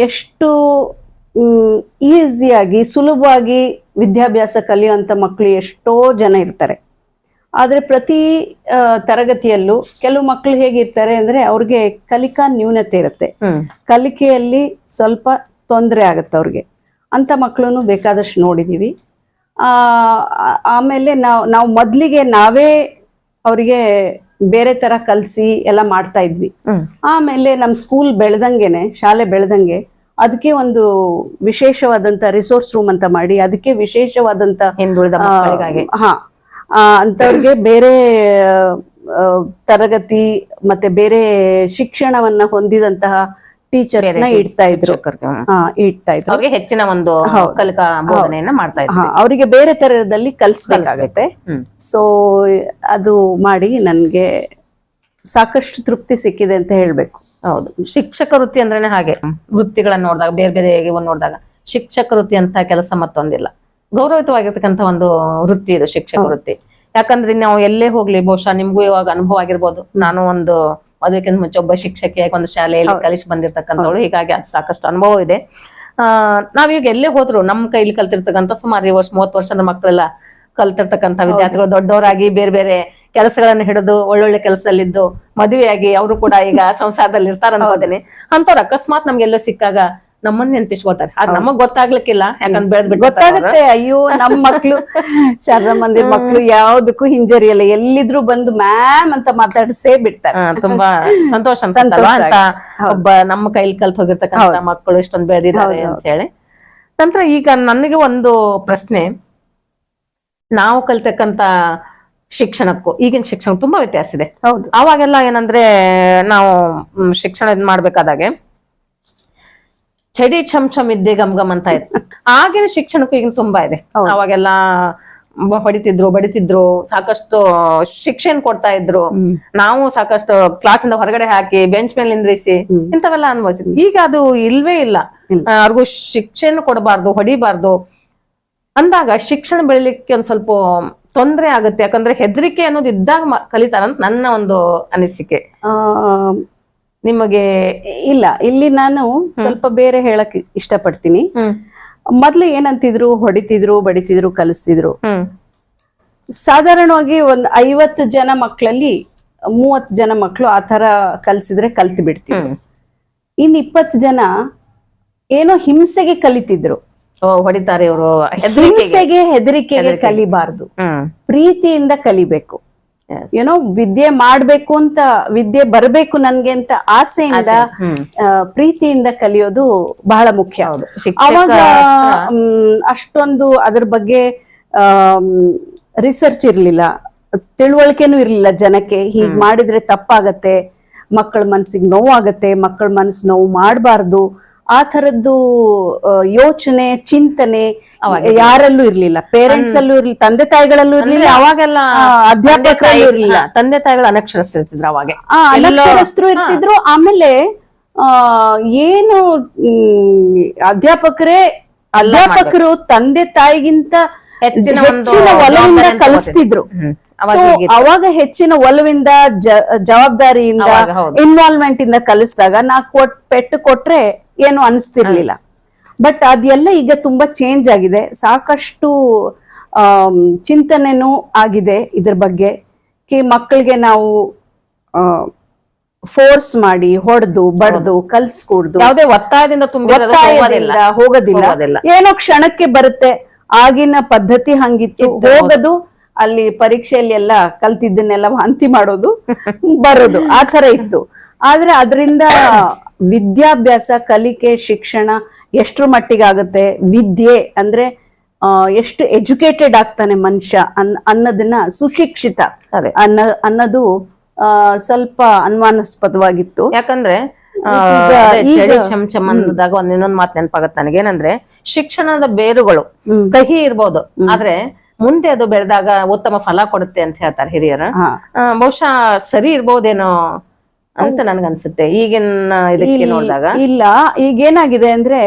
ಎಷ್ಟು ಈಸಿಯಾಗಿ ಸುಲಭವಾಗಿ ವಿದ್ಯಾಭ್ಯಾಸ ಕಲಿಯುವಂತ ಮಕ್ಕಳು ಎಷ್ಟೋ ಜನ ಇರ್ತಾರೆ. ಆದ್ರೆ ಪ್ರತಿ ತರಗತಿಯಲ್ಲೂ ಕೆಲವು ಮಕ್ಕಳು ಹೇಗಿರ್ತಾರೆ ಅಂದ್ರೆ, ಅವ್ರಿಗೆ ಕಲಿಕಾ ನ್ಯೂನತೆ ಇರುತ್ತೆ, ಕಲಿಕೆಯಲ್ಲಿ ಸ್ವಲ್ಪ ತೊಂದರೆ ಆಗತ್ತೆ ಅವ್ರಿಗೆ. ಅಂತ ಮಕ್ಕಳನ್ನು ಬೇಕಾದಷ್ಟು ನೋಡಿದೀವಿ. ಆಮೇಲೆ ನಾವು ಮೊದ್ಲಿಗೆ ನಾವೇ ಅವರಿಗೆ ಬೇರೆ ತರ ಕಲಿಸಿ ಎಲ್ಲ ಮಾಡ್ತಾ ಇದ್ವಿ. ಆಮೇಲೆ ನಮ್ಮ ಸ್ಕೂಲ್ ಬೆಳೆದಂಗೆನೆ, ಶಾಲೆ ಬೆಳೆದಂಗೆ ಅದಕ್ಕೆ ಒಂದು ವಿಶೇಷವಾದಂತ ರಿಸೋರ್ಸ್ ರೂಮ್ ಅಂತ ಮಾಡಿ, ಅದಕ್ಕೆ ವಿಶೇಷವಾದಂತ ಅಂತವ್ರಿಗೆ ಬೇರೆ ತರಗತಿ ಮತ್ತೆ ಬೇರೆ ಶಿಕ್ಷಣವನ್ನ ಹೊಂದಿದಂತಹ ಟೀಚರ್ಸ್ ನ ಇಡ್ತಾ ಇದ್ರು. ಅವ್ರಿಗೆ ಹೆಚ್ಚಿನ ಒಂದು ಕಲಿಕಾ ಬೋಧನೆಯನ್ನ ಮಾಡ್ತಾ ಇದ್ರು. ಅವರಿಗೆ ಬೇರೆ ತರದಲ್ಲಿ ಕಲಿಸ್ಬೇಕಾಗತ್ತೆ. ಸೊ ಅದು ಮಾಡಿ ನನ್ಗೆ ಸಾಕಷ್ಟು ತೃಪ್ತಿ ಸಿಕ್ಕಿದೆ ಅಂತ ಹೇಳ್ಬೇಕು. ಹೌದು, ಶಿಕ್ಷಕ ವೃತ್ತಿ ಅಂದ್ರೇನೆ ಹಾಗೆ. ವೃತ್ತಿಗಳನ್ನ ನೋಡಿದಾಗ, ಬೇರೆ ಬೇರೆ ನೋಡಿದಾಗ ಶಿಕ್ಷಕ ವೃತ್ತಿ ಅಂತ ಕೆಲಸ ಮತ್ತೊಂದಿಲ್ಲ. ಗೌರವಿತವಾಗಿರ್ತಕ್ಕಂಥ ಒಂದು ವೃತ್ತಿ ಇದು ಶಿಕ್ಷಕ ವೃತ್ತಿ. ಯಾಕಂದ್ರೆ ನಾವು ಎಲ್ಲೇ ಹೋಗ್ಲಿ, ಬಹುಶಃ ನಿಮ್ಗೂ ಇವಾಗ ಅನುಭವ ಆಗಿರ್ಬೋದು. ನಾನು ಒಂದು ಅದಕ್ಕಿಂತ ಮುಂಚೆ ಒಬ್ಬ ಶಿಕ್ಷಕಿಯಾಗಿ ಒಂದು ಶಾಲೆಯಲ್ಲಿ ಕಲಿಸಿ ಬಂದಿರ್ತಕ್ಕಂಥವಳು, ಹೀಗಾಗಿ ಅದು ಸಾಕಷ್ಟು ಅನುಭವ ಇದೆ. ನಾವೀಗ ಎಲ್ಲೇ ಹೋದ್ರು ನಮ್ಮ ಕೈಲಿ ಕಲ್ತಿರ್ತಕ್ಕಂಥ ಸುಮಾರು 30 ವರ್ಷದ ಮಕ್ಕಳೆಲ್ಲ ಕಲ್ತಿರ್ತಕ್ಕಂಥ ವಿದ್ಯಾರ್ಥಿಗಳು ದೊಡ್ಡವರಾಗಿ ಬೇರೆ ಬೇರೆ ಕೆಲಸಗಳನ್ನು ಹಿಡಿದು ಒಳ್ಳೊಳ್ಳೆ ಕೆಲಸದಲ್ಲಿದ್ದು ಮದುವೆಯಾಗಿ ಅವರು ಕೂಡ ಈಗ ಸಂಸಾರದಲ್ಲಿ ಇರ್ತಾರ ಅನ್ಕೋತೀನಿ. ಅಂತವ್ರು ಅಕಸ್ಮಾತ್ ನಮ್ಗೆಲ್ಲೋ ಸಿಕ್ಕಾಗ ನಮ್ಮನ್ನ ನೆನಪಿಸ್ಕೋತಾರೆ. ಅದ್ ನಮಗ್ ಗೊತ್ತಾಗ್ಲಿಕ್ಕಿಲ್ಲ, ಯಾಕಂದ್ರೆ ಬೆಳೆದ್ಬಿಟ್ಟು ಗೊತ್ತಾಗುತ್ತೆ. ಅಯ್ಯೋ, ನಮ್ಮ ಮಕ್ಳು ಶಾರದಾ ಮಂದಿರ್ ಮಕ್ಳು ಯಾವ್ದಕ್ಕೂ ಹಿಂಜರಿಯಲ್ಲ, ಎಲ್ಲಿದ್ರು ಬಂದು ಮ್ಯಾಮ್ ಅಂತ ಮಾತಾಡ್ಸೇ ಬಿಡ್ತಾರೆ. ತುಂಬಾ ಸಂತೋಷ ಅಂತ ಒಬ್ಬ ನಮ್ಮ ಕೈಲಿ ಕಲ್ತ್ ಹೋಗಿರ್ತಕ್ಕಂಥ ಮಕ್ಕಳು ಇಷ್ಟೊಂದು ಬೆಳೆದಿದ್ದಾರೆ ಅಂತ ಹೇಳಿ. ನಂತರ ಈಗ ನನಗೆ ಒಂದು ಪ್ರಶ್ನೆ, ನಾವು ಕಲ್ತಕ್ಕಂತ ಶಿಕ್ಷಣಕ್ಕೂ ಈಗಿನ ಶಿಕ್ಷಣ ತುಂಬಾ ವ್ಯತ್ಯಾಸ ಇದೆ. ಅವಾಗೆಲ್ಲ ಏನಂದ್ರೆ, ನಾವು ಶಿಕ್ಷಣ ಮಾಡ್ಬೇಕಾದಾಗೆ ಚಡಿ ಚಮ್ ಚಮ್ ಇದ್ದೆ ಗಮ್ ಗಮ್ ಅಂತ ಇತ್ತು. ಆಗಿನ ಶಿಕ್ಷಣಕ್ಕೂ ಈಗಿನ ತುಂಬಾ ಇದೆ. ಅವಾಗೆಲ್ಲ ಹೊಡಿತಿದ್ರು ಬಡಿತಿದ್ರು, ಸಾಕಷ್ಟು ಶಿಕ್ಷಣ ಕೊಡ್ತಾ ಇದ್ರು. ನಾವು ಸಾಕಷ್ಟು ಕ್ಲಾಸಿಂದ ಹೊರಗಡೆ ಹಾಕಿ ಬೆಂಚ್ ಮೇಲೆ ನಿಂದ್ರಿಸಿ ಇಂಥವೆಲ್ಲ ಅನುಭವಿಸಿದ್ವಿ. ಈಗ ಅದು ಇಲ್ವೇ ಇಲ್ಲ. ಅವ್ರಿಗೂ ಶಿಕ್ಷಣ ಕೊಡಬಾರ್ದು, ಹೊಡಿಬಾರ್ದು ಅಂದಾಗ ಶಿಕ್ಷಣ ಬೆಳಿಲಿಕ್ಕೆ ಒಂದ್ ಸ್ವಲ್ಪ ತೊಂದರೆ ಆಗುತ್ತೆ. ಯಾಕಂದ್ರೆ ಹೆದರಿಕೆ ಅನ್ನೋದು ಇದ್ದಾಗ ಕಲಿತಾರಂತ ನನ್ನ ಒಂದು ಅನಿಸಿಕೆ. ನಿಮಗೆ ಇಲ್ಲ, ಇಲ್ಲಿ ನಾನು ಸ್ವಲ್ಪ ಬೇರೆ ಹೇಳಕ್ ಇಷ್ಟಪಡ್ತೀನಿ. ಮೊದ್ಲು ಏನಂತಿದ್ರು, ಹೊಡಿತಿದ್ರು ಬಡಿತಿದ್ರು ಕಲಿಸ್ತಿದ್ರು. ಸಾಧಾರಣವಾಗಿ ಒಂದ್ 50 ಜನ ಮಕ್ಕಳಲ್ಲಿ 30 ಜನ ಮಕ್ಕಳು ಆತರ ಕಲ್ಸಿದ್ರೆ ಕಲ್ತು ಬಿಡ್ತಿದ್ರು. ಇನ್ 20 ಜನ ಏನೋ ಹಿಂಸೆಗೆ ಕಲಿತಿದ್ರು. ಹೊಡಿತಾರೆ ಇವರು, ಹಿಂಸೆಗೆ ಹೆದರಿಕೆಗೆ ಕಲಿಬಾರ್ದು, ಪ್ರೀತಿಯಿಂದ ಕಲಿಬೇಕು. ಏನೋ ವಿದ್ಯೆ ಮಾಡ್ಬೇಕು ಅಂತ, ವಿದ್ಯೆ ಬರ್ಬೇಕು ನನ್ಗೆ ಅಂತ ಆಸೆಯಿಂದ ಪ್ರೀತಿಯಿಂದ ಕಲಿಯೋದು ಬಹಳ ಮುಖ್ಯ. ಅವಾಗ ಅಷ್ಟೊಂದು ಅದ್ರ ಬಗ್ಗೆ ರಿಸರ್ಚ್ ಇರ್ಲಿಲ್ಲ, ತಿಳುವಳಿಕೆನೂ ಇರ್ಲಿಲ್ಲ ಜನಕ್ಕೆ. ಹೀಗ್ ಮಾಡಿದ್ರೆ ತಪ್ಪಾಗತ್ತೆ, ಮಕ್ಕಳ ಮನ್ಸಿಗೆ ನೋವಾಗತ್ತೆ, ಮಕ್ಕಳ ಮನ್ಸು ನೋವು ಮಾಡಬಾರ್ದು, ಆ ತರದ್ದು ಯೋಚನೆ ಚಿಂತನೆ ಯಾರಲ್ಲೂ ಇರ್ಲಿಲ್ಲ. ಪೇರೆಂಟ್ಸ್ ಅಲ್ಲೂ ಇರ್ಲಿಲ್ಲ, ತಂದೆ ತಾಯಿಗಳಲ್ಲೂ ಇರ್ಲಿಲ್ಲ, ಅವಾಗೆಲ್ಲ ಅಧ್ಯಾಪಕರಲ್ಲೂ ಇರ್ಲಿಲ್ಲ. ತಂದೆ ತಾಯಿಗಳು ಅನಕ್ಷರಸ್ಥರಿರ್ತಿದ್ರು ಅವಾಗ, ಅನಕ್ಷರಸ್ಥರು ಇರ್ತಿದ್ರು. ಆಮೇಲೆ ಏನು ಅಧ್ಯಾಪಕರು ತಂದೆ ತಾಯಿಗಿಂತ ಹೆಚ್ಚಿನ ಒಲವಿಂದ ಕಲಿಸ್ತಿದ್ರು. ಸೊ ಅವಾಗ ಹೆಚ್ಚಿನ ಒಲವಿಂದ ಜವಾಬ್ದಾರಿಯಿಂದ ಇನ್ವಾಲ್ವ್ಮೆಂಟ್ ಇಂದ ಕಲಿಸಿದಾಗ ನಾ ಪೆಟ್ಟು ಕೊಟ್ರೆ ಏನು ಅನಿಸ್ತಿರ್ಲಿಲ್ಲ. ಬಟ್ ಅದೆಲ್ಲ ಈಗ ತುಂಬಾ ಚೇಂಜ್ ಆಗಿದೆ. ಸಾಕಷ್ಟು ಚಿಂತನೆನೂ ಆಗಿದೆ ಇದ್ರ ಬಗ್ಗೆ. ಮಕ್ಕಳಿಗೆ ನಾವು ಫೋರ್ಸ್ ಮಾಡಿ ಹೊಡೆದು ಬಡ್ದು ಕಲ್ಸ್ಕೊಡ್ದು, ಯಾವುದೇ ಒತ್ತಾಯದಿಂದ ಹೋಗೋದಿಲ್ಲ. ಏನೋ ಕ್ಷಣಕ್ಕೆ ಬರುತ್ತೆ, ಆಗಿನ ಪದ್ಧತಿ ಹಂಗಿತ್ತು, ಹೋಗೋದು ಅಲ್ಲಿ ಪರೀಕ್ಷೆಯಲ್ಲಿ ಎಲ್ಲ ಕಲ್ತಿದ್ದನ್ನೆಲ್ಲ ವಾಂತಿ ಮಾಡೋದು ಬರೋದು ಆ ತರ ಇತ್ತು. ಆದ್ರೆ ಅದರಿಂದ ವಿದ್ಯಾಭ್ಯಾಸ, ಕಲಿಕೆ, ಶಿಕ್ಷಣ ಎಷ್ಟ್ರ ಮಟ್ಟಿಗೆ ಆಗುತ್ತೆ, ವಿದ್ಯೆ ಅಂದ್ರೆ ಎಷ್ಟು ಎಜುಕೇಟೆಡ್ ಆಗ್ತಾನೆ ಮನುಷ್ಯ ಅನ್ನೋದನ್ನ, ಸುಶಿಕ್ಷಿತ ಅನ್ನೋದು ಸ್ವಲ್ಪ ಅನುಮಾನಾಸ್ಪದವಾಗಿತ್ತು. ಯಾಕಂದ್ರೆ ಚಮ್ ಅಂದಾಗ ಇನ್ನೊಂದ್ ಮಾತು ನೆನಪಾಗತ್ತೆ ನನಗೆ. ಏನಂದ್ರೆ ಶಿಕ್ಷಣದ ಬೇರುಗಳು ಕಹಿ ಇರ್ಬೋದು, ಆದ್ರೆ ಮುಂದೆ ಅದು ಬೆಳೆದಾಗ ಉತ್ತಮ ಫಲ ಕೊಡುತ್ತೆ ಅಂತ ಹೇಳ್ತಾರೆ ಹಿರಿಯರು. ಬಹುಶಃ ಸರಿ ಇರ್ಬೋದೇನೋ ಅಂತ ನನ್ಗನ್ಸುತ್ತೆ ಈಗಿನ ಇದಕ್ಕೆ ನೋಡಿದಾಗ. ಇಲ್ಲ, ಈಗೇನಾಗಿದೆ ಅಂದ್ರೆ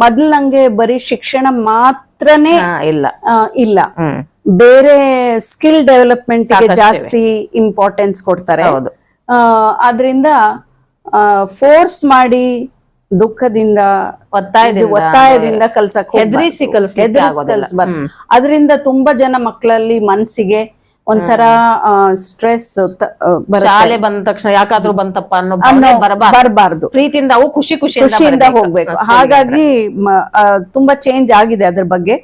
ಮೊದ್ಲು ನಂಗೆ ಬರೀ ಶಿಕ್ಷಣ ಮಾತ್ರನೇ ಇಲ್ಲ, ಬೇರೆ ಸ್ಕಿಲ್ ಡೆವಲಪ್ಮೆಂಟ್ ಜಾಸ್ತಿ ಇಂಪಾರ್ಟೆನ್ಸ್ ಕೊಡ್ತಾರೆ. ಆದ್ರಿಂದ ಫೋರ್ಸ್ ಮಾಡಿ ದುಃಖದಿಂದ ಒತ್ತಾಯದಿಂದ ಕಲ್ಸಕ್ ಅದರಿಂದ ತುಂಬಾ ಜನ ಮಕ್ಕಳಲ್ಲಿ ಮನ್ಸಿಗೆ ಒಂಥರ ಸ್ಟ್ರೆಸ್ ಶಾಲೆ ಬಂದ ತಕ್ಷಣ ಯಾಕಾದ್ರೂ ಬಂತಪ್ಪ ಅನ್ನೋ ಬರಬಾರ್ದು, ಪ್ರೀತಿಯಿಂದ ಅವು ಖುಷಿಯಿಂದ ಹೋಗ್ಬೇಕು. ಹಾಗಾಗಿ ತುಂಬಾ ಚೇಂಜ್ ಆಗಿದೆ ಅದ್ರ ಬಗ್ಗೆ.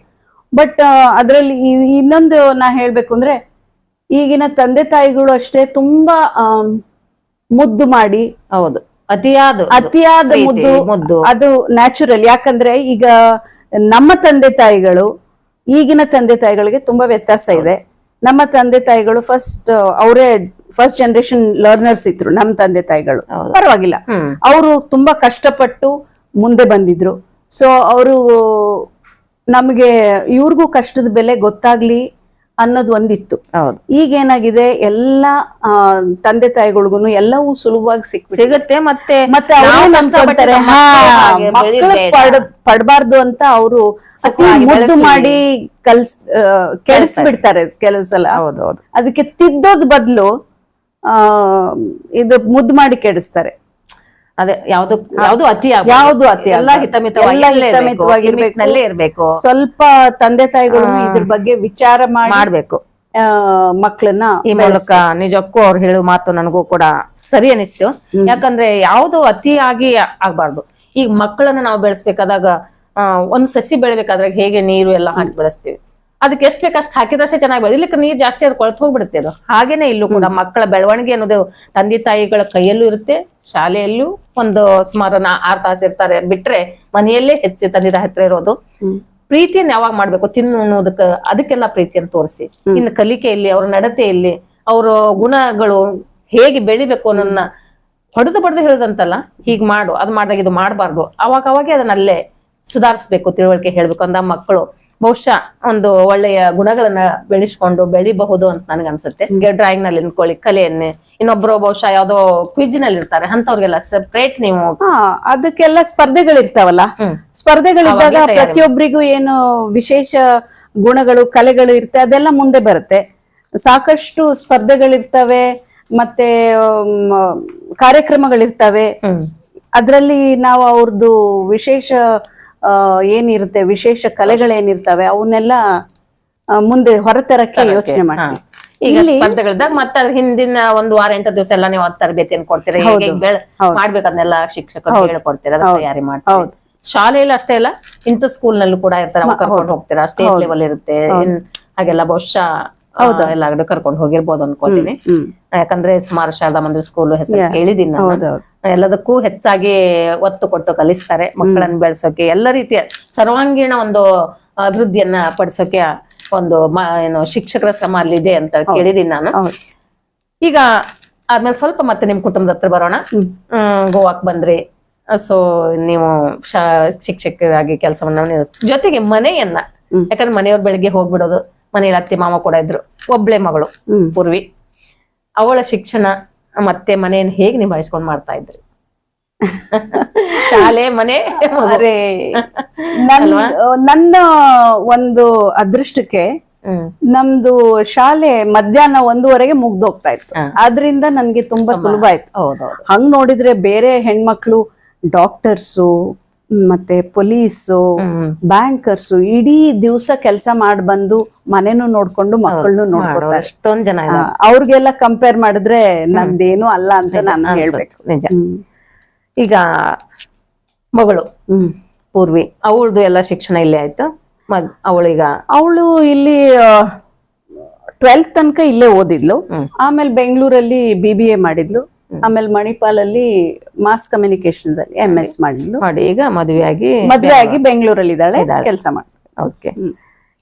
ಬಟ್ ಅದ್ರಲ್ಲಿ ಇನ್ನೊಂದು ನಾ ಹೇಳ್ಬೇಕು ಅಂದ್ರೆ, ಈಗಿನ ತಂದೆ ತಾಯಿಗಳು ಅಷ್ಟೇ ತುಂಬಾ ಮುದ್ದು ಮಾಡಿ, ಹೌದು ಅತಿಯಾದ ಮುದ್ದು ಅದು ನ್ಯಾಚುರಲ್. ಯಾಕಂದ್ರೆ ಈಗ ನಮ್ಮ ತಂದೆ ತಾಯಿಗಳು ಈಗಿನ ತಂದೆ ತಾಯಿಗಳಿಗೆ ತುಂಬಾ ವ್ಯತ್ಯಾಸ ಇದೆ. ನಮ್ಮ ತಂದೆ ತಾಯಿಗಳು ಅವರೇ ಫಸ್ಟ್ ಜನರೇಷನ್ ಲರ್ನರ್ಸ್ ಇದ್ರು. ನಮ್ಮ ತಂದೆ ತಾಯಿಗಳು ಪರವಾಗಿಲ್ಲ, ಅವರು ತುಂಬಾ ಕಷ್ಟಪಟ್ಟು ಮುಂದೆ ಬಂದಿದ್ರು. ಸೊ ಅವರು ನಮ್ಗೆ ಇವ್ರಿಗೂ ಕಷ್ಟದ ಬೆಲೆ ಗೊತ್ತಾಗ್ಲಿ ಅನ್ನೋದು ಒಂದಿತ್ತು. ಈಗೇನಾಗಿದೆ, ಎಲ್ಲಾ ತಂದೆ ತಾಯಿಗಳಿಗೂ ಎಲ್ಲವೂ ಸುಲಭವಾಗಿ ಸಿಗುತ್ತೆ. ಮತ್ತೆ ಪಡಬಾರ್ದು ಅಂತ ಅವರು ಮುದ್ದು ಮಾಡಿ ಕೆಡಿಸ್ಬಿಡ್ತಾರೆ ಕೆಲವು ಸಲ. ಅದಕ್ಕೆ ತಿದ್ದೋದ್ ಬದ್ಲು ಇದು ಮುದ್ದು ಮಾಡಿ ಕೆಡಿಸ್ತಾರೆ. ಅದೇ ಯಾವ್ದು ಅತಿ ಎಲ್ಲ ಹಿತಮಿತವಾಗಿರ್ಬೇಕು. ಸ್ವಲ್ಪ ತಂದೆ ತಾಯಿಗಳು ಇದ್ರ ಬಗ್ಗೆ ವಿಚಾರ ಮಾಡ್ಬೇಕು ಮಕ್ಕಳನ್ನ. ಈ ಮೂಲಕ ನಿಜಕ್ಕೂ ಅವ್ರು ಹೇಳೋ ಮಾತು ನನಗೂ ಕೂಡ ಸರಿ ಅನಿಸ್ತು. ಯಾಕಂದ್ರೆ ಯಾವ್ದು ಅತಿಯಾಗಿ ಆಗ್ಬಾರ್ದು. ಈಗ ಮಕ್ಕಳನ್ನ ನಾವು ಬೆಳೆಸ್ಬೇಕಾದಾಗ ಒಂದ್ ಸಸಿ ಬೆಳಿಬೇಕಾದ್ರೆ ಹೇಗೆ ನೀರು ಎಲ್ಲ ಹಾಕಿ ಬೆಳೆಸ್ತೀವಿ, ಅದಕ್ಕೆ ಎಷ್ಟ್ ಬೇಕಷ್ಟು ಹಾಕಿದ್ರಷ್ಟೇ ಚೆನ್ನಾಗಿ ಬೆಳೆದಿಲ್ಲ, ನೀರ್ ಜಾಸ್ತಿ ಅದು ಕೊಳತು ಹೋಗ್ಬಿಡುತ್ತೆ. ಅದು ಹಾಗೇನೆ ಇಲ್ಲೂ ಕೂಡ ಮಕ್ಕಳ ಬೆಳವಣಿಗೆ ಅನ್ನೋದು ತಂದೆ ತಾಯಿಗಳ ಕೈಯಲ್ಲೂ ಇರುತ್ತೆ, ಶಾಲೆಯಲ್ಲೂ ಒಂದು ಸುಮಾರು 6 ತಾಸು ಇರ್ತಾರೆ. ಬಿಟ್ರೆ ಮನೆಯಲ್ಲೇ ಹೆಚ್ಚು ತಂದೆ ಹತ್ರ ಇರೋದು. ಪ್ರೀತಿಯನ್ನು ಯಾವಾಗ ಮಾಡ್ಬೇಕು, ತಿನ್ನೋದಕ್ಕೆ ಅದಕ್ಕೆಲ್ಲ ಪ್ರೀತಿಯನ್ನು ತೋರಿಸಿ, ಇನ್ನು ಕಲಿಕೆಯಲ್ಲಿ, ಅವ್ರ ನಡತೆಯಲ್ಲಿ, ಅವ್ರ ಗುಣಗಳು ಹೇಗೆ ಬೆಳಿಬೇಕು ಅನ್ನೋದನ್ನ ಹೊಡೆದು ಬಡ್ದು ಹೇಳುದಂತಲ್ಲ, ಹೀಗ್ ಮಾಡು, ಅದು ಮಾಡಿದಾಗ ಇದು ಮಾಡಬಾರ್ದು, ಅವಾಗೇ ಅದನ್ನಲ್ಲೇ ಸುಧಾರಿಸ್ಬೇಕು, ತಿಳುವಳಿಕೆ ಹೇಳ್ಬೇಕು ಅಂದ ಮಕ್ಕಳು ಬಹುಶಃ ಒಂದು ಒಳ್ಳೆಯ ಗುಣಗಳನ್ನ ಬೆಳೆಸ್ಕೊಂಡು ಬೆಳಿಬಹುದು ಅಂತ ನನಗನ್ಸುತ್ತೆ. ಡ್ರಾಯಿಂಗ್ ನಲ್ಲಿ ನಿಂತ್ಕೊಳ್ಳಿ ಕಲೆಯನ್ನೇ, ಇನ್ನೊಬ್ರು ಬಹುಶಃ ಯಾವ್ದೋ ಕ್ವಿಜ್ ನಲ್ಲಿ ಇರ್ತಾರೆ, ಅಂತವ್ರಿಗೆಲ್ಲ ಸೆಪರೇಟ್ ನೀವು ಅದಕ್ಕೆಲ್ಲ ಸ್ಪರ್ಧೆಗಳಿರ್ತಾವಲ್ಲ, ಸ್ಪರ್ಧೆಗಳಿದ್ದಾಗ ಪ್ರತಿಯೊಬ್ಬರಿಗೂ ಏನು ವಿಶೇಷ ಗುಣಗಳು ಕಲೆಗಳು ಇರುತ್ತೆ ಅದೆಲ್ಲ ಮುಂದೆ ಬರುತ್ತೆ. ಸಾಕಷ್ಟು ಸ್ಪರ್ಧೆಗಳಿರ್ತವೆ, ಮತ್ತೆ ಕಾರ್ಯಕ್ರಮಗಳಿರ್ತವೆ. ಅದ್ರಲ್ಲಿ ನಾವು ಅವ್ರದ್ದು ವಿಶೇಷ ಏನಿರುತ್ತೆ, ವಿಶೇಷ ಕಲೆಗಳೇನಿರ್ತವೆ ಅವನ್ನೆಲ್ಲ ಮುಂದೆ ಹೊರತರಕ್ಕೆ ಯೋಚನೆ ಮಾಡ್ತೀವಿ. ಈಗ ಸ್ಪರ್ಧೆಗಳಿದ್ದಾಗ ಮತ್ತೆ ಅದ್ರ ಹಿಂದಿನ ಒಂದು ವಾರ 8 ದಿವಸ ಎಲ್ಲ ನೀವು ತರಬೇತಿಯನ್ನು ಕೊಡ್ತೀರಾ, ಮಾಡ್ಬೇಕದನ್ನೆಲ್ಲ ಶಿಕ್ಷಕರು ಹೇಳ್ಕೊಡ್ತೀರಾ, ತಯಾರಿ ಮಾಡ್ತೀರಾ. ಶಾಲೆಯಲ್ಲಿ ಅಷ್ಟೇ ಅಲ್ಲ, ಇಂಟರ್ ಸ್ಕೂಲ್ ನಲ್ಲೂ ಕೂಡ ಇರ್ತಾರೆ, ಕರ್ಕೊಂಡು ಹೋಗ್ತೀರಾ, ಸ್ಟೇಟ್ ಲೆವೆಲ್ ಇರುತ್ತೆ ಹಾಗೆಲ್ಲ ಬಹುಶಃ ಎಲ್ಲ ಕರ್ಕೊಂಡು ಹೋಗಿರ್ಬೋದು ಅನ್ಕೋತೀನಿ. ಯಾಕಂದ್ರೆ ಸುಮಾರು ಶಾರದಾ ಮಂದಿರ ಸ್ಕೂಲ್ ಹೆಸರು ಕೇಳಿದೀನಿ ನಾನು. ಎಲ್ಲದಕ್ಕೂ ಹೆಚ್ಚಾಗಿ ಒತ್ತು ಕೊಟ್ಟು ಕಲಿಸ್ತಾರೆ ಮಕ್ಕಳನ್ನ ಬೆಳೆಸೋಕೆ, ಎಲ್ಲ ರೀತಿಯ ಸರ್ವಾಂಗೀಣ ಒಂದು ಅಭಿವೃದ್ಧಿಯನ್ನ ಪಡಿಸೋಕೆ ಒಂದು ಏನು ಶಿಕ್ಷಕರ ಶ್ರಮ ಅಲ್ಲಿದೆ ಅಂತ ಕೇಳಿದೀನಿ ನಾನು. ಈಗ ಆದ್ಮೇಲೆ ಸ್ವಲ್ಪ ಮತ್ತೆ ನಿಮ್ ಕುಟುಂಬದ ಹತ್ರ ಬರೋಣ. ಗೋವಾಕ್ ಬಂದ್ರಿ, ಸೊ ನೀವು ಶಿಕ್ಷಕರಾಗಿ ಕೆಲಸವನ್ನ ಜೊತೆಗೆ ಮನೆಯನ್ನ, ಯಾಕಂದ್ರೆ ಮನೆಯವ್ರ ಬೆಳಿಗ್ಗೆ ಹೋಗ್ಬಿಡೋದು, ಮನೇಲಿ ಅತ್ತೆ ಮಾಮ ಕೂಡ ಇದ್ರು, ಒಬ್ಳೆ ಮಗಳು ಪೂರ್ವಿ, ಅವಳ ಶಿಕ್ಷಣ ಮತ್ತೆ ಮನೆಯನ್ನು ಹೇಗೆ ನಿಭಾಯಿಸ್ಕೊಂಡ್ ಮಾಡ್ತಾ ಇದ್ರಿ? ಶಾಲೆ ಮನೆ ನನ್ನ ಒಂದು ಅದೃಷ್ಟಕ್ಕೆ ನಮ್ದು ಶಾಲೆ ಮಧ್ಯಾಹ್ನ 1:15ಗೆ ಮುಗ್ದೋಗ್ತಾ ಇತ್ತು. ಆದ್ರಿಂದ ನನ್ಗೆ ತುಂಬಾ ಸುಲಭ ಆಯ್ತು. ಹಂಗ್ ನೋಡಿದ್ರೆ ಬೇರೆ ಹೆಣ್ಮಕ್ಳು ಡಾಕ್ಟರ್ಸು ಮತ್ತೆ ಪೊಲೀಸು ಬ್ಯಾಂಕರ್ಸು ಇಡೀ ದಿವ್ಸ ಕೆಲಸ ಮಾಡಿ ಬಂದು ಮನೆನೂ ನೋಡ್ಕೊಂಡು ಮಕ್ಕಳನ್ನು ನೋಡ್ಕೊತಾರೆ. ಎಷ್ಟೊಂದ್ ಜನ ಅವ್ರಿಗೆಲ್ಲ ಕಂಪೇರ್ ಮಾಡಿದ್ರೆ ನಂದೇನು ಅಲ್ಲ ಅಂತ ನಾನು ಹೇಳ್ಬೇಕು. ನಿಜ. ಈಗ ಮಗಳು ಪೂರ್ವಿ, ಅವಳದು ಎಲ್ಲ ಶಿಕ್ಷಣ ಇಲ್ಲೇ ಆಯ್ತು. ಅವಳು ಇಲ್ಲಿ 12th ತನಕ ಇಲ್ಲೇ ಓದಿದ್ಲು. ಆಮೇಲೆ ಬೆಂಗಳೂರಲ್ಲಿ BBA ಮಾಡಿದ್ಲು. ಆಮೇಲೆ ಮಣಿಪಾಲಲ್ಲಿ ಮಾಸ್ ಕಮ್ಯುನಿಕೇಶನ್ ಅಲ್ಲಿ MS ಮಾಡಿದ್ಲು. ಈಗ ಮದುವೆ ಆಗಿ ಬೆಂಗಳೂರಲ್ಲಿ ಇದ್ದಾಳೆ, ಕೆಲಸ ಮಾಡ್ತಾಳೆ. ಓಕೆ.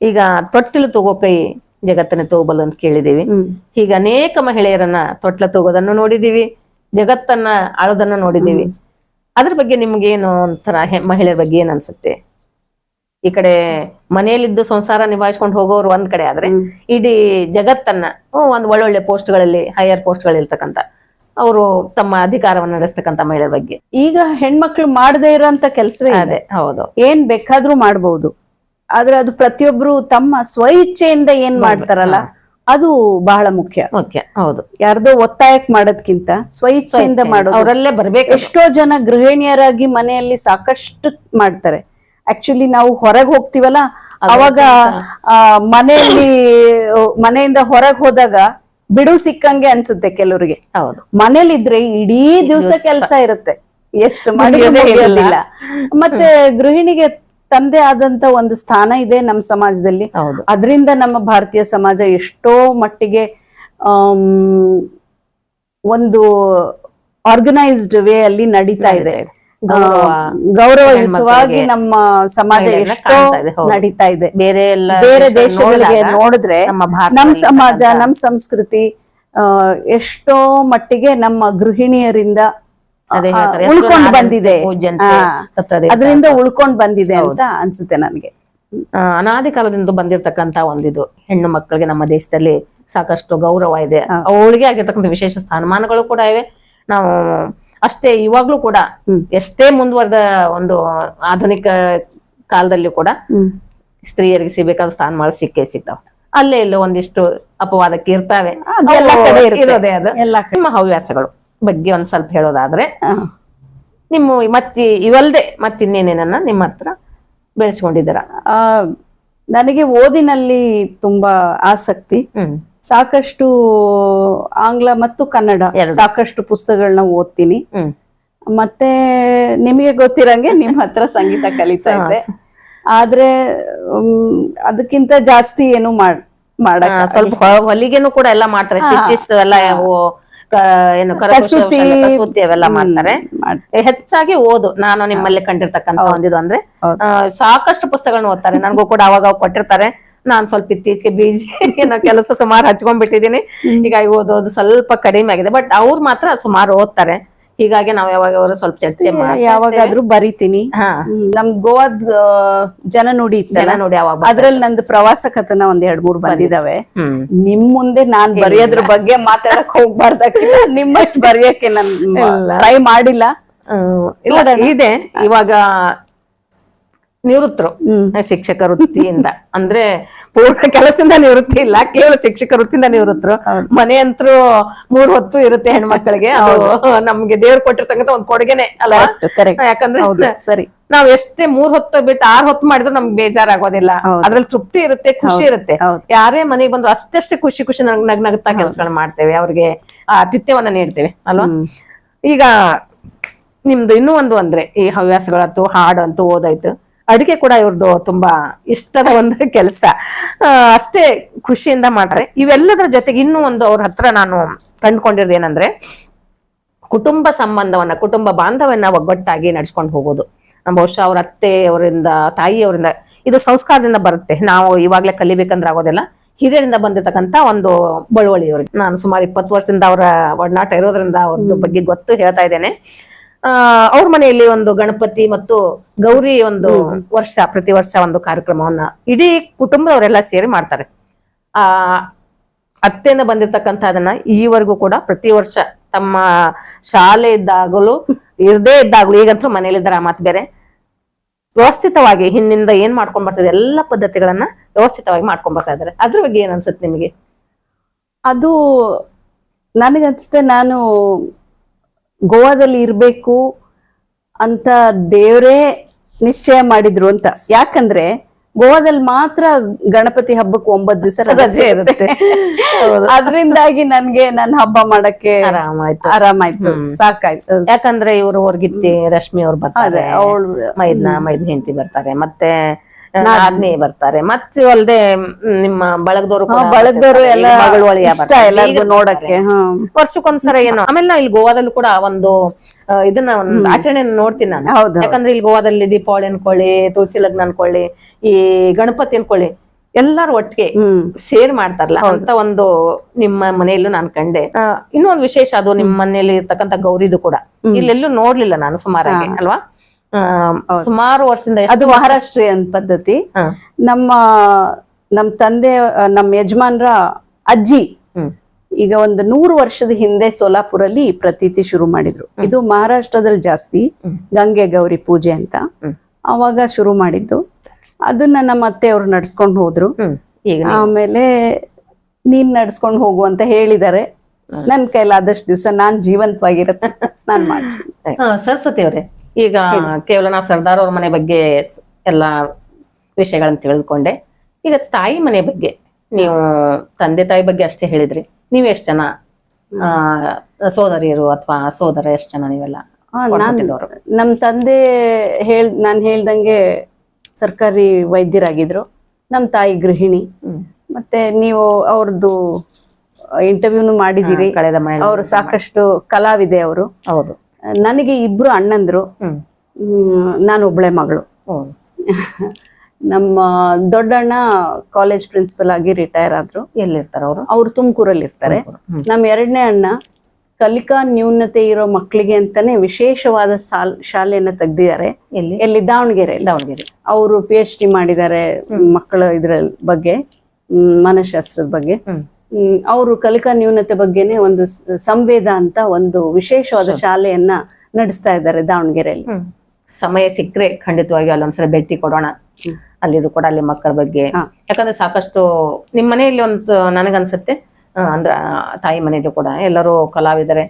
ಈಗ ತೊಟ್ಟಿಲು ತಗೋ ಕೈ ಜಗತ್ತನ್ನ ತಗೋಬಲ್ಲ ಅಂತ ಕೇಳಿದೀವಿ. ಈಗ ಅನೇಕ ಮಹಿಳೆಯರನ್ನ ತೊಟ್ಲ ತಗೋದನ್ನು ನೋಡಿದೀವಿ, ಜಗತ್ತನ್ನ ಆಳೋದನ್ನ ನೋಡಿದೀವಿ. ಅದ್ರ ಬಗ್ಗೆ ನಿಮ್ಗೆ ಏನು ಒಂಥರ ಮಹಿಳೆಯರ ಬಗ್ಗೆ ಏನ್ ಅನ್ಸುತ್ತೆ? ಈ ಕಡೆ ಮನೆಯಲ್ಲಿದ್ದು ಸಂಸಾರ ನಿಭಾಯಿಸ್ಕೊಂಡು ಹೋಗೋರು ಒಂದ್ ಕಡೆ ಆದ್ರೆ, ಇಡೀ ಜಗತ್ತನ್ನ ಒಂದ್ ಒಳ್ಳೊಳ್ಳೆ ಪೋಸ್ಟ್ಗಳಲ್ಲಿ ಹೈಯರ್ ಪೋಸ್ಟ್ಗಳಿರ್ತಕ್ಕಂಥ ಅವರು ತಮ್ಮ ಅಧಿಕಾರವನ್ನು ನಡೆಸ್ತಕ್ಕಂಥ ಮಹಿಳೆಯರ ಬಗ್ಗೆ. ಈಗ ಹೆಣ್ಮಕ್ಳು ಮಾಡದೇ ಇರೋಂತ ಕೆಲಸವೇ ಅದೇ. ಹೌದು, ಏನ್ ಬೇಕಾದ್ರೂ ಮಾಡ್ಬಹುದು. ಆದ್ರೆ ಅದು ಪ್ರತಿಯೊಬ್ರು ತಮ್ಮ ಸ್ವಇಚ್ಛೆಯಿಂದ ಏನ್ ಮಾಡ್ತಾರಲ್ಲ ಅದು ಬಹಳ ಮುಖ್ಯ. ಹೌದು, ಯಾರ್ದೋ ಒತ್ತಾಯಕ್ ಮಾಡೋದ್ಕಿಂತ ಸ್ವಇಚ್ಛೆಯಿಂದ ಮಾಡೋದು. ಅವರಲ್ಲೇ ಬರ್ಬೇಕು. ಎಷ್ಟೋ ಜನ ಗೃಹಿಣಿಯರಾಗಿ ಮನೆಯಲ್ಲಿ ಸಾಕಷ್ಟು ಮಾಡ್ತಾರೆ. ಆಕ್ಚುಲಿ ನಾವು ಹೊರಗೆ ಹೋಗ್ತಿವಲ್ಲ, ಅವಾಗ ಮನೆಯಿಂದ ಹೊರಗೆ ಹೋದಾಗ ಬಿಡು ಸಿಕ್ಕಂಗೆ ಅನ್ಸುತ್ತೆ ಕೆಲವ್ರಿಗೆ. ಮನೇಲಿದ್ರೆ ಇಡೀ ದಿವಸ ಕೆಲಸ ಇರುತ್ತೆ, ಎಷ್ಟು ಮಾಡಿಲ್ಲ. ಮತ್ತೆ ಗೃಹಿಣಿಗೆ ತಂದೆ ಆದಂತ ಒಂದು ಸ್ಥಾನ ಇದೆ ನಮ್ಮ ಸಮಾಜದಲ್ಲಿ. ಅದರಿಂದ ನಮ್ಮ ಭಾರತೀಯ ಸಮಾಜ ಎಷ್ಟೋ ಮಟ್ಟಿಗೆ ಒಂದು ಆರ್ಗನೈಸ್ಡ್ ವೇ ಅಲ್ಲಿ ನಡೀತಾ ಇದೆ. ಗೌರವಯುತವಾಗಿ ನಮ್ಮ ಸಮಾಜ ಎಷ್ಟೋ ನಡೀತಾ ಇದೆ. ಬೇರೆ ದೇಶಗಳಿಗೆ ನೋಡಿದ್ರೆ ನಮ್ಮ ಸಮಾಜ, ನಮ್ಮ ಸಂಸ್ಕೃತಿ ಎಷ್ಟೋ ಮಟ್ಟಿಗೆ ನಮ್ಮ ಗೃಹಿಣಿಯರಿಂದ ಉಳ್ಕೊಂಡ್ ಬಂದಿದೆ, ಅದರಿಂದ ಉಳ್ಕೊಂಡ್ ಬಂದಿದೆ ಅಂತ ಅನ್ಸುತ್ತೆ ನನಗೆ. ಅನಾದಿ ಕಾಲದಿಂದ ಬಂದಿರತಕ್ಕಂತ ಒಂದಿದು ಹೆಣ್ಣು ಮಕ್ಕಳಿಗೆ ನಮ್ಮ ದೇಶದಲ್ಲಿ ಸಾಕಷ್ಟು ಗೌರವ ಇದೆ. ಅವಳಿಗೆ ಆಗಿರ್ತಕ್ಕಂಥ ವಿಶೇಷ ಸ್ಥಾನಮಾನಗಳು ಕೂಡ ಇವೆ. ನಾವು ಅಷ್ಟೇ ಇವಾಗ್ಲೂ ಕೂಡ ಎಷ್ಟೇ ಮುಂದುವರೆದ ಒಂದು ಆಧುನಿಕ ಕಾಲದಲ್ಲೂ ಕೂಡ ಸ್ತ್ರೀಯರಿಗೆ ಸಿಗಬೇಕಾದ ಸ್ಥಾನಮಾನ ಸಿಕ್ಕೇ ಸಿಗ್ತಾವ. ಅಲ್ಲೇ ಇಲ್ಲೋ ಒಂದಿಷ್ಟು ಅಪವಾದಕ್ಕೆ ಇರ್ತಾವೆ, ಇರೋದೇ ಅದು. ನಿಮ್ಮ ಹವ್ಯಾಸಗಳು ಬಗ್ಗೆ ಒಂದ್ ಸ್ವಲ್ಪ ಹೇಳೋದಾದ್ರೆ, ನಿಮ್ಮ ಇವಲ್ದೆ ಮತ್ತಿನ್ನೇನೇನನ್ನ ನಿಮ್ಮ ಹತ್ರ ಬೆಳೆಸ್ಕೊಂಡಿದ್ದೀರ? ನನಗೆ ಓದಿನಲ್ಲಿ ತುಂಬಾ ಆಸಕ್ತಿ. ಸಾಕಷ್ಟು ಆಂಗ್ಲ ಮತ್ತು ಕನ್ನಡ ಸಾಕಷ್ಟು ಪುಸ್ತಕಗಳನ್ನ ಓದ್ತೀನಿ. ಮತ್ತೆ ನಿಮಗೆ ಗೊತ್ತಿರಂಗೆ ನಿಮ್ಮ ಹತ್ರ ಸಂಗೀತ ಕಲಿತಾ ಇದ್ದೆ. ಆದ್ರೆ ಅದಕ್ಕಿಂತ ಜಾಸ್ತಿ ಏನು ಮಾಡಕ್ ಸ್ವಲ್ಪ ಹೊಲಿಗೆನು ಕೂಡ ಎಲ್ಲ ಮಾಡ್ತಾರೆ, ಸ್ಟಿಚಸ್ ಎಲ್ಲ ಏನು ಕಸೂತಿ. ಕಸೂತಿ ಅವೆಲ್ಲ ಮಾಡ್ತಾರೆ. ಹೆಚ್ಚಾಗಿ ಓದು ನಾನು ನಿಮ್ಮಲ್ಲಿ ಕಂಡಿರ್ತಕ್ಕಂಥ ಒಂದಿದು ಅಂದ್ರೆ ಸಾಕಷ್ಟು ಪುಸ್ತಕಗಳನ್ನ ಓದ್ತಾರೆ. ನನಗೂ ಕೂಡ ಅವಾಗ ಕೊಟ್ಟಿರ್ತಾರೆ. ನಾನ್ ಸ್ವಲ್ಪ ಇತ್ತೀಚೆಗೆ ಬಿಜಿ ಏನೋ ಕೆಲಸ ಸುಮಾರು ಹಚ್ಕೊಂಡ್ಬಿಟ್ಟಿದೀನಿ. ಹೀಗಾಗಿ ಓದೋದು ಸ್ವಲ್ಪ ಕಡಿಮೆ ಆಗಿದೆ. ಬಟ್ ಅವ್ರು ಮಾತ್ರ ಸುಮಾರು ಓದ್ತಾರೆ. ಹೀಗಾಗಿ ನಾವ್ ಯಾವಾಗ ಸ್ವಲ್ಪ ಚರ್ಚೆ ಯಾವಾಗಾದ್ರೂ ಬರಿತೀನಿ. ನಮ್ ಗೋವಾದ್ ಜನನುಡಿ ಇತ್ತಲ್ಲ ನೋಡಿ ಅವಾಗ ಅದ್ರಲ್ಲಿ ನಂದು ಪ್ರವಾಸ ಕಥನ ಒಂದ್ 2-3 ಬಂದಿದಾವೆ. ನಿಮ್ ಮುಂದೆ ನಾನ್ ಬರೆಯೋದ್ರ ಬಗ್ಗೆ ಮಾತಾಡಕ್ ಹೋಗ್ಬಾರ್ದಾಗಿಲ್ಲ. ನಿಮ್ಮಷ್ಟು ಬರೆಯಕ್ಕೆ ನನ್ ಟ್ರೈ ಮಾಡಿಲ್ಲ. ಇದೆ ಇವಾಗ ನಿವೃತ್ತರು ಶಿಕ್ಷಕ ವೃತ್ತಿಯಿಂದ ಅಂದ್ರೆ ಪೂರ್ಣ ಕೆಲಸದಿಂದ ನಿವೃತ್ತಿ ಇಲ್ಲ, ಕೇವಲ ಶಿಕ್ಷಕ ವೃತ್ತಿಯಿಂದ ನಿವೃತ್ತರು. ಮನೆ ಅಂತರೂ 3 ಹೊತ್ತು ಇರುತ್ತೆ ಹೆಣ್ಮಕ್ಳಿಗೆ. ಅದು ನಮ್ಗೆ ದೇವ್ರು ಕೊಟ್ಟಿರ್ತಕ್ಕಂಥ ಒಂದ್ ಕೊಡುಗೆನೆ ಅಲ್ವಾ? ಯಾಕಂದ್ರೆ ಸರಿ ನಾವ್ ಎಷ್ಟೇ 3 ಹೊತ್ತು ಬಿಟ್ಟು 6 ಹೊತ್ತು ಮಾಡಿದ್ರು ನಮ್ಗೆ ಬೇಜಾರಾಗೋದಿಲ್ಲ. ಅದ್ರಲ್ಲಿ ತೃಪ್ತಿ ಇರುತ್ತೆ, ಖುಷಿ ಇರುತ್ತೆ. ಯಾರೇ ಮನೆಗೆ ಬಂದ್ರು ಅಷ್ಟೇ ಖುಷಿ ನಗ್ನಗ್ತಾ ಕೆಲಸಗಳು ಮಾಡ್ತೇವೆ, ಅವ್ರಿಗೆ ಆತಿಥ್ಯವನ್ನ ನೀಡ್ತೇವೆ ಅಲ್ವಾ? ಈಗ ನಿಮ್ದು ಇನ್ನೂ ಒಂದು ಅಂದ್ರೆ ಈ ಹವ್ಯಾಸಗಳಂತೂ ಹಾಡು ಅಂತೂ ಓದಾಯ್ತು, ಅಡಿಗೆ ಕೂಡ ಇವ್ರದ್ದು ತುಂಬಾ ಇಷ್ಟದ ಒಂದು ಕೆಲಸ. ಅಷ್ಟೇ ಖುಷಿಯಿಂದ ಮಾಡ್ತಾರೆ. ಇವೆಲ್ಲದರ ಜೊತೆಗೆ ಇನ್ನೂ ಒಂದು ಅವ್ರ ಹತ್ರ ನಾನು ಕಂಡುಕೊಂಡಿರೋದು ಏನಂದ್ರೆ ಕುಟುಂಬ ಸಂಬಂಧವನ್ನ, ಕುಟುಂಬ ಬಾಂಧವನ್ನ ಒಗ್ಗಟ್ಟಾಗಿ ನಡ್ಸ್ಕೊಂಡು ಹೋಗೋದು. ಬಹುಶಃ ಅವ್ರ ಅತ್ತೆ ಅವರಿಂದ, ತಾಯಿಯವರಿಂದ ಇದು ಸಂಸ್ಕಾರದಿಂದ ಬರುತ್ತೆ. ನಾವು ಇವಾಗ್ಲೇ ಕಲಿಬೇಕಂದ್ರೆ ಆಗೋದಿಲ್ಲ. ಹಿರಿಯರಿಂದ ಬಂದಿರತಕ್ಕಂತ ಒಂದು ಬಳುವಳಿ ಅವ್ರಿಗೆ. ನಾನು ಸುಮಾರು 20 ವರ್ಷದಿಂದ ಅವರ ಒಡನಾಟ ಇರೋದ್ರಿಂದ ಅವ್ರದ್ದು ಬಗ್ಗೆ ಗೊತ್ತು ಹೇಳ್ತಾ ಇದ್ದೇನೆ. ಅವ್ರ ಮನೆಯಲ್ಲಿ ಒಂದು ಗಣಪತಿ ಮತ್ತು ಗೌರಿ ಒಂದು ಪ್ರತಿ ವರ್ಷ ಒಂದು ಕಾರ್ಯಕ್ರಮವನ್ನ ಇಡೀ ಕುಟುಂಬದವರೆಲ್ಲ ಸೇರಿ ಮಾಡ್ತಾರೆ. ಅತ್ತೆಯಿಂದ ಬಂದಿರ್ತಕ್ಕಂಥ ಅದನ್ನ ಈವರೆಗೂ ಕೂಡ ಪ್ರತಿ ವರ್ಷ ತಮ್ಮ ಶಾಲೆ ಇದ್ದಾಗಲೂ ಇರದೇ ಇದ್ದಾಗಲೂ, ಈಗಂತೂ ಮನೇಲಿದ್ದಾರೆ ಆ ಮಾತು ಬೇರೆ, ವ್ಯವಸ್ಥಿತವಾಗಿ ಹಿಂದಿಂದ ಏನ್ ಮಾಡ್ಕೊಂಡ್ ಬರ್ತಿದೆ ಎಲ್ಲ ಪದ್ಧತಿಗಳನ್ನ ವ್ಯವಸ್ಥಿತವಾಗಿ ಮಾಡ್ಕೊಂಡ್ ಬರ್ತಾ ಇದಾರೆ. ಅದ್ರ ಬಗ್ಗೆ ಏನ್ ಅನ್ಸುತ್ತೆ ನಿಮಗೆ? ಅದು ನನಗನ್ಸುತ್ತೆ, ನಾನು ಗೋವಾದಲ್ಲಿ ಇರ್ಬೇಕು ಅಂತ ದೇವರೇ ನಿಶ್ಚಯ ಮಾಡಿದ್ರು ಅಂತ. ಯಾಕಂದ್ರೆ ಗೋವಾದಲ್ಲಿ ಮಾತ್ರ ಗಣಪತಿ ಹಬ್ಬಕ್ಕೆ 9 ದಿವಸ ರಜೆ ಇರುತ್ತೆ. ಅದ್ರಿಂದಾಗಿ ನನ್ಗೆ ನನ್ನ ಹಬ್ಬ ಮಾಡಕ್ಕೆ ಆರಾಮಾಯ್ತು, ಸಾಕಾಯ್ತು. ಯಾಕಂದ್ರೆ ಇವರು ಹೊರ್ಗಿತ್ತಿ ರಶ್ಮಿ ಅವ್ರು ಬರ್ತಾರೆ, ಮೈದ್ನ ಹೆಂಡತಿ ಬರ್ತಾರೆ, ಮತ್ತೆ ನಾದ್ನಿ ಬರ್ತಾರೆ, ಮತ್ತೆ ಅಲ್ದೆ ನಿಮ್ಮ ಬಳಗದವರು ಎಲ್ಲ ಎಲ್ಲರಿಗೂ ನೋಡಕ್ಕೆ ವರ್ಷಕ್ಕೊಂದ್ಸರ ಏನೋ. ಆಮೇಲೆ ನಾ ಇಲ್ಲಿ ಗೋವಾದಲ್ಲೂ ಕೂಡ ಒಂದು ಇದನ್ನ ಒಂದು ಆಚರಣೆ ನೋಡ್ತೀನಿ ನಾನು. ಯಾಕಂದ್ರೆ ಇಲ್ಲಿ ಗೋವಾದಲ್ಲಿ ದೀಪಾವಳಿ ಅನ್ಕೊಳ್ಳಿ, ತುಳಸಿ ಲಗ್ನ ಅನ್ಕೊಳ್ಳಿ, ಈ ಗಣಪತಿ ಅನ್ಕೊಳ್ಳಿ, ಎಲ್ಲಾರು ಒಟ್ಟಿಗೆ ಸೇರ್ ಮಾಡ್ತಾರಲ್ಲ ಅಂತ ಒಂದು ನಿಮ್ಮ ಮನೆಯಲ್ಲೂ ನಾನು ಕಂಡೆ. ಇನ್ನೊಂದು ವಿಶೇಷ, ಅದು ನಿಮ್ಮ ಮನೆಯಲ್ಲಿ ಇರ್ತಕ್ಕಂಥ ಗೌರಿದು ಕೂಡ ಇಲ್ಲೆಲ್ಲೂ ನೋಡ್ಲಿಲ್ಲ ನಾನು ಸುಮಾರಾಗಿ ಅಲ್ವಾ? ಸುಮಾರು ವರ್ಷದಿಂದ. ಅದು ಮಹಾರಾಷ್ಟ್ರೀಯನ್ ಪದ್ಧತಿ. ನಮ್ಮ ತಂದೆ, ನಮ್ಮ ಯಜಮಾನ್ರ ಅಜ್ಜಿ ಈಗ ಒಂದು 100 ವರ್ಷದ ಹಿಂದೆ ಸೋಲಾಪುರಲ್ಲಿ ಪ್ರತೀತಿ ಶುರು ಮಾಡಿದ್ರು. ಇದು ಮಹಾರಾಷ್ಟ್ರದಲ್ಲಿ ಜಾಸ್ತಿ ಗಂಗೆ ಗೌರಿ ಪೂಜೆ ಅಂತ ಅವಾಗ ಶುರು ಮಾಡಿದ್ದು. ಅದನ್ನ ನಮ್ಮ ಅತ್ತೆ ಅವ್ರು ನಡ್ಸ್ಕೊಂಡು ಹೋದ್ರು. ಆಮೇಲೆ ನೀನ್ ನಡ್ಸ್ಕೊಂಡು ಹೋಗು ಅಂತ ಹೇಳಿದಾರೆ. ನನ್ ಕೈಲಾದಷ್ಟು ದಿವಸ ನಾನ್ ಜೀವಂತವಾಗಿರತ್ತೆ ನಾನ್ ಮಾಡ್ತೀನಿ. ಸರಸ್ವತಿ ಅವರೇ, ಈಗ ಕೇವಲ ನಾ ಸರ್ದಾರ್ ಅವ್ರ ಮನೆ ಬಗ್ಗೆ ಎಲ್ಲಾ ವಿಷಯಗಳನ್ನ ತಿಳಿದುಕೊಂಡೆ. ಈಗ ತಾಯಿ ಮನೆ ಬಗ್ಗೆ, ನೀವು ತಂದೆ ತಾಯಿ ಬಗ್ಗೆ ಅಷ್ಟೇ ಹೇಳಿದ್ರಿ. ನೀವ್ ಎಷ್ಟ್ ಜನ ಸೋದರಿಯರು ಅಥವಾ ಸೋದರ, ಎಷ್ಟ್ ಜನ ನೀವೆಲ್ಲ? ನಮ್ ತಂದೆ ನಾನ್ ಹೇಳ್ದಂಗೆ ಸರ್ಕಾರಿ ವೈದ್ಯರಾಗಿದ್ರು. ನಮ್ ತಾಯಿ ಗೃಹಿಣಿ. ಮತ್ತೆ ನೀವು ಅವ್ರದ್ದು ಇಂಟರ್ವ್ಯೂನು ಮಾಡಿದಿರಿ. ಅವರು ಸಾಕಷ್ಟು ಕಲಾವಿದೆ ಅವರು. ಹೌದು. ನನಗೆ 2 ಅಣ್ಣಂದ್ರು, ನಾನು ಒಬ್ಳೆ ಮಗಳು. ನಮ್ಮ ದೊಡ್ಡಣ್ಣ ಕಾಲೇಜ್ ಪ್ರಿನ್ಸಿಪಲ್ ಆಗಿ ರಿಟೈರ್ ಆದ್ರು. ಎಲ್ಲಿರ್ತಾರೆ ಅವರು? ಅವ್ರು ತುಮಕೂರಲ್ಲಿ ಇರ್ತಾರೆ. ನಮ್ಮ 2ನೇ ಅಣ್ಣ ಕಲಿಕಾ ನ್ಯೂನತೆ ಇರೋ ಮಕ್ಕಳಿಗೆ ಅಂತಾನೆ ವಿಶೇಷವಾದ ಶಾಲೆಯನ್ನ ತೆಗ್ದಿದ್ದಾರೆ. ಎಲ್ಲಿ? ದಾವಣಗೆರೆ. ಅವರು PhD ಮಾಡಿದ್ದಾರೆ ಮಕ್ಕಳ ಇದ್ರ ಬಗ್ಗೆ, ಮನಃಶಾಸ್ತ್ರದ ಬಗ್ಗೆ. ಅವರು ಕಲಿಕಾ ನ್ಯೂನತೆ ಬಗ್ಗೆನೆ ಒಂದು ಸಂವೇದ ಅಂತ ಒಂದು ವಿಶೇಷವಾದ ಶಾಲೆಯನ್ನ ನಡೆಸ್ತಾ ಇದ್ದಾರೆ ದಾವಣಗೆರೆಯಲ್ಲಿ. ಸಮಯ ಸಿಕ್ಕರೆ ಖಂಡಿತವಾಗಿ ಅಲ್ಲೊಂದ್ಸಲ ಭೇಟಿ ಕೊಡೋಣ. ಅಲ್ಲಿದು ಕೂಡ ಅಲ್ಲಿ ಮಕ್ಕಳ ಬಗ್ಗೆ, ಯಾಕಂದ್ರೆ ಸಾಕಷ್ಟು ನಿಮ್ ಮನೆಯಲ್ಲಿ ಒಂದು ನನಗನ್ಸುತ್ತೆ ಅಂದ್ರ ತಾಯಿ ಮನೆಯಲ್ಲೂ ಕೂಡ ಎಲ್ಲರೂ ಕಲಾವಿದರೆ,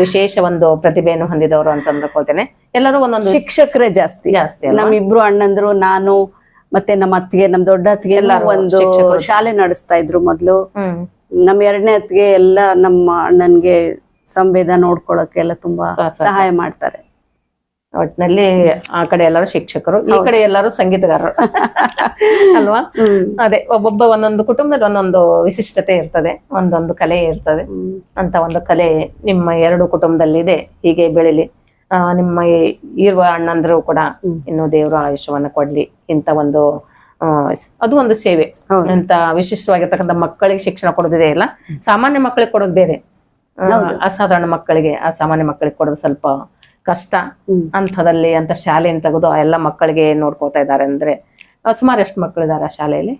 ವಿಶೇಷ ಒಂದು ಪ್ರತಿಭೆಯನ್ನು ಹೊಂದಿದವರು ಅಂತ ಅಂದ್ಕೊಳ್ತೇನೆ. ಎಲ್ಲರೂ ಒಂದೊಂದು ಶಿಕ್ಷಕರೇ ಜಾಸ್ತಿ. ನಮ್ 2 ಅಣ್ಣಂದ್ರು, ನಾನು ಮತ್ತೆ ನಮ್ಮ ಅತ್ತಿಗೆ, ನಮ್ ದೊಡ್ಡ ಅತ್ತಿಗೆ ಎಲ್ಲ ಒಂದು ಶಾಲೆ ನಡೆಸ್ತಾ ಇದ್ರು ಮೊದ್ಲು. ನಮ್ 2ನೇ ಅತ್ತಿಗೆ ಎಲ್ಲ ನಮ್ಮ ಅಣ್ಣನ್ಗೆ ಸಂವೇದ ನೋಡ್ಕೊಳಕ್ಕೆ ಎಲ್ಲ ತುಂಬಾ ಸಹಾಯ ಮಾಡ್ತಾರೆ. ಒಟ್ಟಿನಲ್ಲಿ ಆ ಕಡೆ ಎಲ್ಲರೂ ಶಿಕ್ಷಕರು, ಈ ಕಡೆ ಎಲ್ಲರೂ ಸಂಗೀತಗಾರರು ಅಲ್ವಾ? ಅದೇ ಒಬ್ಬೊಬ್ಬ ಒಂದೊಂದು ಕುಟುಂಬದಲ್ಲಿ ಒಂದೊಂದು ವಿಶಿಷ್ಟತೆ ಇರ್ತದೆ, ಒಂದೊಂದು ಕಲೆ ಇರ್ತದೆ. ಅಂತ ಒಂದು ಕಲೆ ನಿಮ್ಮ ಎರಡು ಕುಟುಂಬದಲ್ಲಿ ಇದೆ. ಹೀಗೆ ಬೆಳಿಲಿ. ನಿಮ್ಮ ಇರುವ ಅಣ್ಣಂದ್ರು ಕೂಡ ಇನ್ನು ದೇವರು ಆಯುಷ್ಯವನ್ನ ಕೊಡ್ಲಿ. ಇಂತ ಒಂದು ಅದು ಒಂದು ಸೇವೆ. ಅಂತ ವಿಶಿಷ್ಟವಾಗಿರ್ತಕ್ಕಂಥ ಮಕ್ಕಳಿಗೆ ಶಿಕ್ಷಣ ಕೊಡೋದಿದೆ ಇಲ್ಲ, ಸಾಮಾನ್ಯ ಮಕ್ಕಳಿಗೆ ಕೊಡೋದು ಬೇರೆ. ಅಸಾಧಾರಣ ಮಕ್ಕಳಿಗೆ, ಅಸಾಮಾನ್ಯ ಮಕ್ಕಳಿಗೆ ಕೊಡೋದು ಸ್ವಲ್ಪ ಕಷ್ಟ. ಅಂಥದಲ್ಲಿ ಅಂತ ಶಾಲೆಯನ್ನು ತೆಗೆದು ಎಲ್ಲ ಮಕ್ಕಳಿಗೆ ನೋಡ್ಕೋತಾ ಇದ್ದಾರೆ ಅಂದ್ರೆ ಸುಮಾರು ಎಷ್ಟು ಮಕ್ಕಳಿದ್ದಾರೆ ಆ ಶಾಲೆಯಲ್ಲಿ?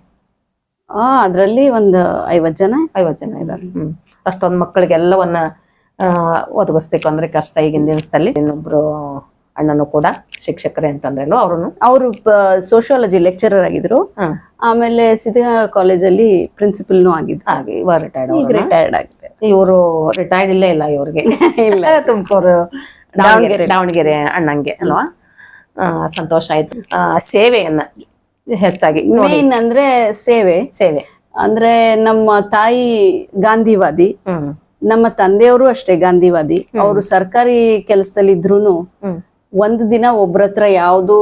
ಅದ್ರಲ್ಲಿ ಒಂದು 50 ಜನ ಇದ್ದಾರೆ. ಅಷ್ಟೊಂದು ಮಕ್ಕಳಿಗೆ ಎಲ್ಲವನ್ನ ಒದಗಿಸ್ಬೇಕು ಅಂದ್ರೆ ಕಷ್ಟ ಈಗಿನ ದಿನದಲ್ಲಿ. ಇನ್ನೊಬ್ರು ಅಣ್ಣನು ಕೂಡ ಶಿಕ್ಷಕರೇ ಅಂತಂದ್ರಲ್ಲ, ಅವರು ಸೋಶಿಯಾಲಜಿ ಲೆಕ್ಚರರ್ ಆಗಿದ್ರು. ಆಮೇಲೆ ಸಿದ್ಧಗಂಗಾ ಕಾಲೇಜಲ್ಲಿ ಪ್ರಿನ್ಸಿಪಲ್ನು ಆಗಿದ್ರು. ಹಾಗೆ ಇವಾಗ ರಿಟೈರ್ಡ್ ಆಗಿದೆ. ಇವರು ರಿಟೈರ್ಡ್ ಇಲ್ಲೇ ಇಲ್ಲ ಇವ್ರಿಗೆ. ಇಲ್ಲ, ತುಮಕೂರು ದಾವಣಗೆರೆ ಅಣ್ಣಂಗೆ ಅಲ್ವಾ? ಸಂತೋಷ ಆಯ್ತು. ಸೇವೆಯನ್ನ ಹೆಚ್ಚಾಗಿ ಮೇನ್ ಅಂದ್ರೆ ಸೇವೆ ಅಂದ್ರೆ ನಮ್ಮ ತಾಯಿ ಗಾಂಧಿವಾದಿ, ನಮ್ಮ ತಂದೆಯವರು ಅಷ್ಟೇ ಗಾಂಧಿವಾದಿ. ಅವರು ಸರ್ಕಾರಿ ಕೆಲಸದಲ್ಲಿ ಇದ್ರೂನು ಒಂದು ದಿನ ಒಬ್ರತ್ರ ಯಾವ್ದು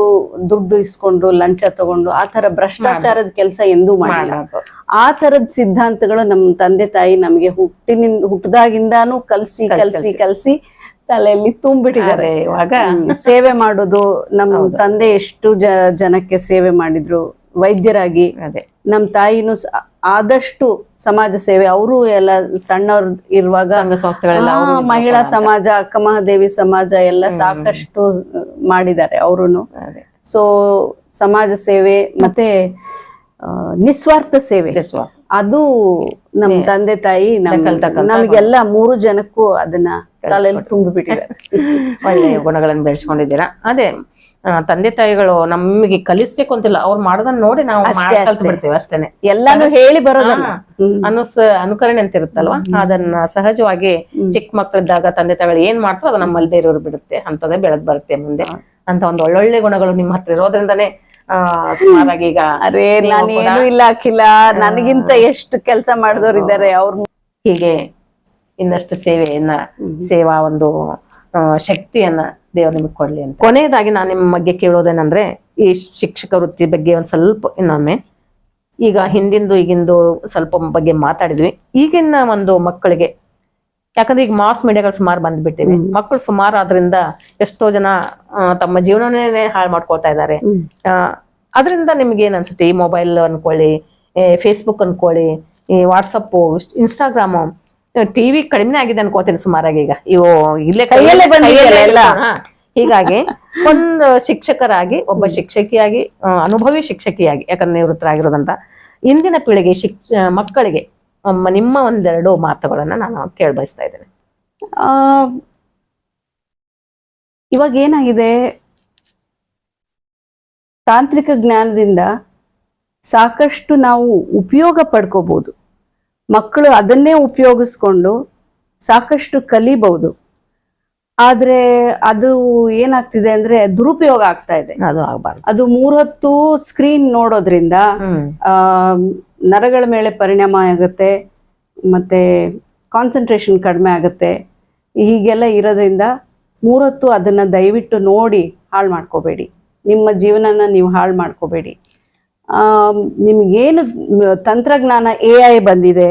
ದುಡ್ಡು ಇಸ್ಕೊಂಡು ಲಂಚ ತಗೊಂಡು ಆ ತರ ಭ್ರಷ್ಟಾಚಾರದ ಕೆಲಸ ಎಂದೂ ಮಾಡಿಲ್ಲ. ಆ ತರದ ಸಿದ್ಧಾಂತಗಳು ನಮ್ಮ ತಂದೆ ತಾಯಿ ನಮಗೆ ಹುಟ್ಟದಾಗಿಂದಾನು ಕಲ್ಸಿ ತಲೆಯಲ್ಲಿ ತುಂಬಿಟ್ಟಿದ್ದಾರೆ. ಇವಾಗ ಸೇವೆ ಮಾಡೋದು, ನಮ್ಮ ತಂದೆ ಎಷ್ಟು ಜನಕ್ಕೆ ಸೇವೆ ಮಾಡಿದ್ರು ವೈದ್ಯರಾಗಿ. ನಮ್ ತಾಯಿನೂ ಆದಷ್ಟು ಸಮಾಜ ಸೇವೆ, ಅವರು ಎಲ್ಲ ಸಣ್ಣವ್ರು ಇರುವಾಗ ಮಹಿಳಾ ಸಮಾಜ, ಅಕ್ಕ ಮಹಾದೇವಿ ಸಮಾಜ ಎಲ್ಲ ಸಾಕಷ್ಟು ಮಾಡಿದ್ದಾರೆ ಅವರುನು. ಸೊ ಸಮಾಜ ಸೇವೆ ಮತ್ತೆ ನಿಸ್ವಾರ್ಥ ಸೇವೆ ಅದು ನಮ್ ತಂದೆ ತಾಯಿ ನಮಗೆಲ್ಲ 3 ಜನಕ್ಕೂ ಅದನ್ನ ತಲೆಯಲ್ಲಿ ತುಂಬಿಬಿಟ್ಟಿದ್ದಾರೆ. ಒಳ್ಳೆಯ ಗುಣಗಳನ್ನು ಬೆಳೆಸ್ಕೊಂಡಿದ್ದೀರಾ. ಅದೇ ತಂದೆ ತಾಯಿಗಳು ನಮಗೆ ಕಲಿಸ್ಬೇಕು ಅಂತಿಲ್ಲ, ಅವ್ರು ಮಾಡೋದನ್ನ ನೋಡಿ ನಾವು ಕಲ್ತ್ಬಿಡ್ತೇವೆ ಅಷ್ಟೇನೆ. ಎಲ್ಲಾನು ಹೇಳಿ ಬರೋದಲ್ಲ, ಅನುಕರಣೆ ಅಂತ ಇರುತ್ತಲ್ವಾ, ಅದನ್ನ ಸಹಜವಾಗಿ ಚಿಕ್ಕ ಮಕ್ಕಳಿದ್ದಾಗ ತಂದೆ ತಾಯಿಗಳು ಏನ್ ಮಾಡ್ತಾರೋ ಅದು ನಮ್ಮಲ್ಲಿ ಬೇರೆಯವ್ರು ಬಿಡುತ್ತೆ, ಅಂತದೇ ಬೆಳೆದ್ ಬರುತ್ತೆ ಮುಂದೆ. ಅಂತ ಒಂದು ಒಳ್ಳೊಳ್ಳೆ ಗುಣಗಳು ನಿಮ್ಮ ಹತ್ರ ಇರೋದ್ರಿಂದಾನೇ ಸುಮಾರಾಗಿ ಈಗ ನಾನೇನು ಇಲ್ಲ ಅಖಿಲ, ನನಗಿಂತ ಎಷ್ಟು ಕೆಲಸ ಮಾಡಿದವ್ರು ಇದ್ದಾರೆ. ಅವ್ರು ಹೀಗೆ ಇನ್ನಷ್ಟು ಸೇವಾ ಒಂದು ಶಕ್ತಿಯನ್ನ ದೇವರು ನಿಮಗೆ ಕೊಡ್ಲಿ ಅಂತ. ಕೊನೆಯದಾಗಿ ನಾನು ನಿಮ್ಮ ಬಗ್ಗೆ ಕೇಳೋದೇನಂದ್ರೆ, ಈ ಶಿಕ್ಷಕ ವೃತ್ತಿ ಬಗ್ಗೆ ಒಂದ್ ಸ್ವಲ್ಪ ಇನ್ನೊಮ್ಮೆ, ಈಗ ಹಿಂದಿಂದು ಈಗಿಂದು ಸ್ವಲ್ಪ ಬಗ್ಗೆ ಮಾತಾಡಿದ್ವಿ. ಈಗಿನ ಒಂದು ಮಕ್ಕಳಿಗೆ, ಯಾಕಂದ್ರೆ ಈಗ ಮಾಸ್ ಮೀಡಿಯಾಗಳು ಸುಮಾರು ಬಂದ್ಬಿಟ್ಟಿವೆ, ಮಕ್ಕಳು ಸುಮಾರು ಆದ್ರಿಂದ ಎಷ್ಟೋ ಜನ ತಮ್ಮ ಜೀವನನೇ ಹಾಳು ಮಾಡ್ಕೊಳ್ತಾ ಇದ್ದಾರೆ. ಅದರಿಂದ ನಿಮ್ಗೆ ಏನ್ ಅನ್ಸುತ್ತೆ? ಈ ಮೊಬೈಲ್ ಅನ್ಕೊಳ್ಳಿ, ಫೇಸ್ಬುಕ್ ಅನ್ಕೊಳ್ಳಿ, ಈ ವಾಟ್ಸಪ್, ಇನ್ಸ್ಟಾಗ್ರಾಮು, ಟಿವಿ ಕಡಿಮೆ ಆಗಿದೆ ಅನ್ಕೋತೀನಿ ಸುಮಾರಾಗಿ. ಈಗ ಇವು ಇಲ್ಲೇ ಕೈಯಲ್ಲೇ ಹೀಗಾಗಿ ಒಂದು ಶಿಕ್ಷಕರಾಗಿ, ಒಬ್ಬ ಶಿಕ್ಷಕಿಯಾಗಿ, ಅನುಭವಿ ಶಿಕ್ಷಕಿಯಾಗಿ, ಯಾಕಂದ್ರೆ ನಿವೃತ್ತರಾಗಿರೋದಂತ ಇಂದಿನ ಪೀಳಿಗೆ ಮಕ್ಕಳಿಗೆ ನಿಮ್ಮ ಒಂದೆರಡು ಮಾತುಗಳನ್ನ ನಾನು ಕೇಳಬಯಸ್ತಾ ಇದ್ದೇನೆ. ಇವಾಗ ಏನಾಗಿದೆ, ತಾಂತ್ರಿಕ ಜ್ಞಾನದಿಂದ ಸಾಕಷ್ಟು ನಾವು ಉಪಯೋಗ ಪಡ್ಕೋಬಹುದು. ಮಕ್ಕಳು ಅದನ್ನೇ ಉಪಯೋಗಿಸ್ಕೊಂಡು ಸಾಕಷ್ಟು ಕಲಿಬಹುದು. ಆದ್ರೆ ಅದು ಏನಾಗ್ತಿದೆ ಅಂದ್ರೆ ದುರುಪಯೋಗ ಆಗ್ತಾ ಇದೆ. ಅದು ಆಗಬಾರ್ದು. ಅದು 3 ಹೊತ್ತು ಸ್ಕ್ರೀನ್ ನೋಡೋದ್ರಿಂದ ನರಗಳ ಮೇಲೆ ಪರಿಣಾಮ ಆಗುತ್ತೆ, ಮತ್ತೆ ಕಾನ್ಸಂಟ್ರೇಷನ್ ಕಡಿಮೆ ಆಗುತ್ತೆ. ಹೀಗೆಲ್ಲ ಇರೋದ್ರಿಂದ 3 ಹೊತ್ತು ಅದನ್ನ ದಯವಿಟ್ಟು ನೋಡಿ ಹಾಳು ಮಾಡ್ಕೋಬೇಡಿ. ನಿಮ್ಮ ಜೀವನನ ನೀವು ಹಾಳು ಮಾಡ್ಕೋಬೇಡಿ. ನಿಮ್ಗೇನು ತಂತ್ರಜ್ಞಾನ AI ಬಂದಿದೆ,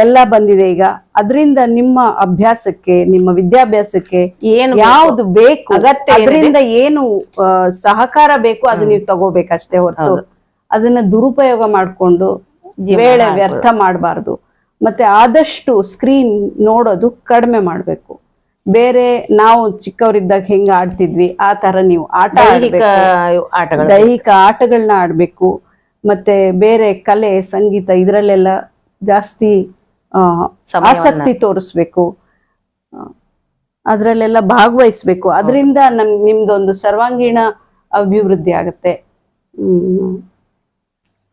ಎಲ್ಲ ಬಂದಿದೆ ಈಗ. ಅದರಿಂದ ನಿಮ್ಮ ಅಭ್ಯಾಸಕ್ಕೆ, ನಿಮ್ಮ ವಿದ್ಯಾಭ್ಯಾಸಕ್ಕೆ ಯಾವ್ದು ಬೇಕು, ಅದರಿಂದ ಏನು ಸಹಕಾರ ಬೇಕು ಅದು ನೀವು ತಗೋಬೇಕಷ್ಟೇ ಹೊರತು ಅದನ್ನ ದುರುಪಯೋಗ ಮಾಡ್ಕೊಂಡು ವೇಳೆ ವ್ಯರ್ಥ ಮಾಡಬಾರ್ದು. ಮತ್ತೆ ಆದಷ್ಟು ಸ್ಕ್ರೀನ್ ನೋಡೋದು ಕಡಿಮೆ ಮಾಡ್ಬೇಕು. ಬೇರೆ ನಾವು ಚಿಕ್ಕವರಿದ್ದಾಗ ಹೆಂಗ ಆಡ್ತಿದ್ವಿ ಆ ತರ ನೀವು ದೈಹಿಕ ಆಟಗಳನ್ನ ಆಡ್ಬೇಕು. ಮತ್ತೆ ಬೇರೆ ಕಲೆ, ಸಂಗೀತ ಇದ್ರಲ್ಲೆಲ್ಲ ಜಾಸ್ತಿ ಆಸಕ್ತಿ ತೋರಿಸ್ಬೇಕು, ಅದ್ರಲ್ಲೆಲ್ಲ ಭಾಗವಹಿಸ್ಬೇಕು. ಅದರಿಂದ ನಿಮ್ದೊಂದು ಸರ್ವಾಂಗೀಣ ಅಭಿವೃದ್ಧಿ ಆಗತ್ತೆ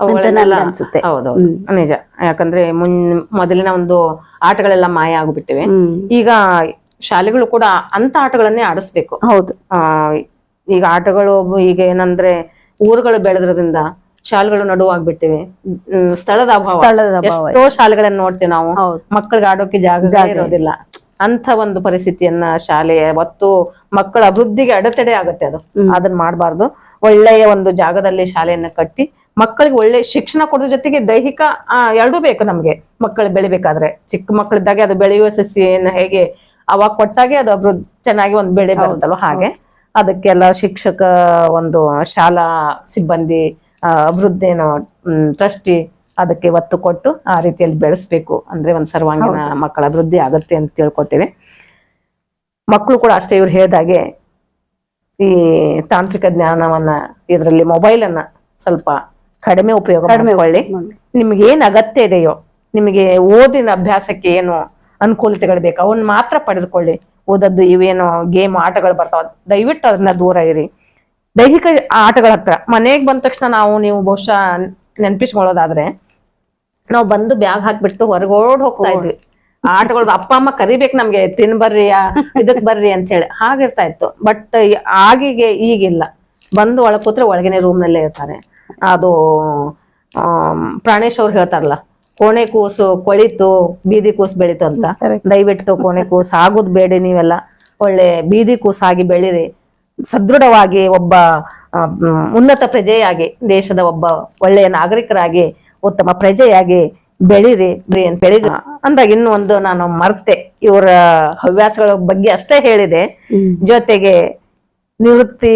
ಅನ್ಸುತ್ತೆ. ಹೌದೌದು, ನಿಜ. ಯಾಕಂದ್ರೆ ಮೊದಲಿನ ಒಂದು ಆಟಗಳೆಲ್ಲ ಮಾಯ ಆಗ್ಬಿಟ್ಟಿವೆ. ಈಗ ಶಾಲೆಗಳು ಕೂಡ ಅಂತ ಆಟಗಳನ್ನೇ ಆಡಿಸ್ಬೇಕು. ಹೌದು. ಈಗ ಆಟಗಳು ಈಗ ಏನಂದ್ರೆ ಊರುಗಳು ಬೆಳೆದ್ರಿಂದ ಶಾಲೆಗಳು ನಡುವಾಗ್ಬಿಟ್ಟಿವೆ. ಸ್ಥಳದ ಅಭಾವ. ಎಷ್ಟೋ ಶಾಲೆಗಳನ್ನ ನೋಡ್ತೀವಿ ನಾವು, ಮಕ್ಕಳಿಗೆ ಆಡೋಕೆ ಜಾಗ ಇರೋದಿಲ್ಲ. ಅಂತ ಒಂದು ಪರಿಸ್ಥಿತಿಯನ್ನ ಶಾಲೆ ಒತ್ತು ಮಕ್ಕಳ ಅಭಿವೃದ್ಧಿಗೆ ಅಡೆತಡೆ ಆಗುತ್ತೆ. ಅದನ್ನ ಮಾಡಬಾರ್ದು. ಒಳ್ಳೆಯ ಒಂದು ಜಾಗದಲ್ಲಿ ಶಾಲೆಯನ್ನ ಕಟ್ಟಿ ಮಕ್ಕಳಿಗೆ ಒಳ್ಳೆ ಶಿಕ್ಷಣ ಕೊಡೋದ್ರ ಜೊತೆಗೆ ದೈಹಿಕ ಎರಡೂ ಬೇಕು ನಮ್ಗೆ. ಮಕ್ಕಳು ಬೆಳಿಬೇಕಾದ್ರೆ ಚಿಕ್ಕ ಮಕ್ಕಳಿದ್ದಾಗೆ ಅದು ಬೆಳೆಯುವ ಸಸಿಯನ್ನ ಹೇಗೆ ಅವಾಗ ಕೊಟ್ಟಾಗೆ ಅದು ಅಭಿವೃದ್ಧಿ ಚೆನ್ನಾಗಿ ಒಂದು ಬೆಳೆ ಬರುತ್ತಲ್ವ, ಹಾಗೆ ಅದಕ್ಕೆಲ್ಲ ಶಿಕ್ಷಕ, ಒಂದು ಶಾಲಾ ಸಿಬ್ಬಂದಿ, ಅಭಿವೃದ್ಧಿ ಟ್ರಸ್ಟಿ ಅದಕ್ಕೆ ಒತ್ತು ಕೊಟ್ಟು ಆ ರೀತಿಯಲ್ಲಿ ಬೆಳೆಸ್ಬೇಕು. ಅಂದ್ರೆ ಒಂದು ಸರ್ವಾಂಗೀಣ ಮಕ್ಕಳ ಅಭಿವೃದ್ಧಿ ಆಗತ್ತೆ ಅಂತ ತಿಳ್ಕೊತೀವಿ. ಮಕ್ಕಳು ಕೂಡ ಅಷ್ಟೇ ಇವ್ರು ಹೇಳಿದಾಗೆ ಈ ತಾಂತ್ರಿಕ ಜ್ಞಾನವನ್ನ, ಇದರಲ್ಲಿ ಮೊಬೈಲ್ ಅನ್ನ ಸ್ವಲ್ಪ ಕಡಿಮೆ ಉಪಯೋಗ ಮಾಡ್ಕೊಳ್ಳಿ. ನಿಮ್ಗೆ ಏನ್ ಅಗತ್ಯ ಇದೆಯೋ, ನಿಮಗೆ ಓದಿನ ಅಭ್ಯಾಸಕ್ಕೆ ಏನು ಅನುಕೂಲತೆಗಳು ಬೇಕು ಅವನ್ನ ಮಾತ್ರ ಪಡೆದುಕೊಳ್ಳಿ. ಓದದ್ದು ಇವೇನು ಗೇಮ್ ಆಟಗಳು ಬರ್ತಾವ, ದಯವಿಟ್ಟು ಅದನ್ನ ದೂರ ಇರಿ. ದೈಹಿಕ ಆಟಗಳ ಹತ್ರ ಮನೆಗೆ ಬಂದ ತಕ್ಷಣ ನೀವು ಬಹುಶಃ ನೆನಪಿಸ್ಕೊಳ್ಳೋದಾದ್ರೆ, ನಾವು ಬಂದು ಬ್ಯಾಗ್ ಹಾಕ್ಬಿಟ್ಟು ಹೊರಗೋಡ್ ಹೋಗ್ತಾ ಇದ್ವಿ. ಆಟಗಳು ಅಪ್ಪ ಅಮ್ಮ ಕರಿಬೇಕು ನಮ್ಗೆ, ಬರ್ರಿ ಇದಕ್ ಬರ್ರಿ ಅಂತ ಹೇಳಿ ಹಾಗಿರ್ತಾ ಇತ್ತು. ಬಟ್ ಆಗಿಗೆ ಈಗಿಲ್ಲ. ಬಂದು ಒಳಗ್ ಕೂತ್ರೆ ಒಳಗಿನ ರೂಮ್ ನಲ್ಲೇ ಇರ್ತಾರೆ. ಅದು ಪ್ರಾಣೇಶ್ ಅವ್ರು ಹೇಳ್ತಾರಲ್ಲ, ಕೋಣೆ ಕೂಸು ಕೊಳಿತು ಬೀದಿ ಕೂಸು ಬೆಳಿತು ಅಂತ. ದಯವಿಟ್ಟು ಕೋಣೆ ಕೂಸು ಆಗುದ್ ಬೇಡಿ. ನೀವೆಲ್ಲ ಒಳ್ಳೆ ಬೀದಿ ಕೂಸಾಗಿ ಬೆಳಿರಿ. ಸದೃಢವಾಗಿ ಒಬ್ಬ ಉನ್ನತ ಪ್ರಜೆಯಾಗಿ, ದೇಶದ ಒಬ್ಬ ಒಳ್ಳೆಯ ನಾಗರಿಕರಾಗಿ, ಉತ್ತಮ ಪ್ರಜೆಯಾಗಿ ಬೆಳಿರಿ ಅಂತ ಹೇಳಿದ್ರು. ಅಂದಾಗ ಇನ್ನೂ ಒಂದು ನಾನು ಮರ್ತೆ, ಇವರ ಹವ್ಯಾಸಗಳ ಬಗ್ಗೆ ಅಷ್ಟೇ ಹೇಳಿದೆ. ಜೊತೆಗೆ ನಿವೃತ್ತಿ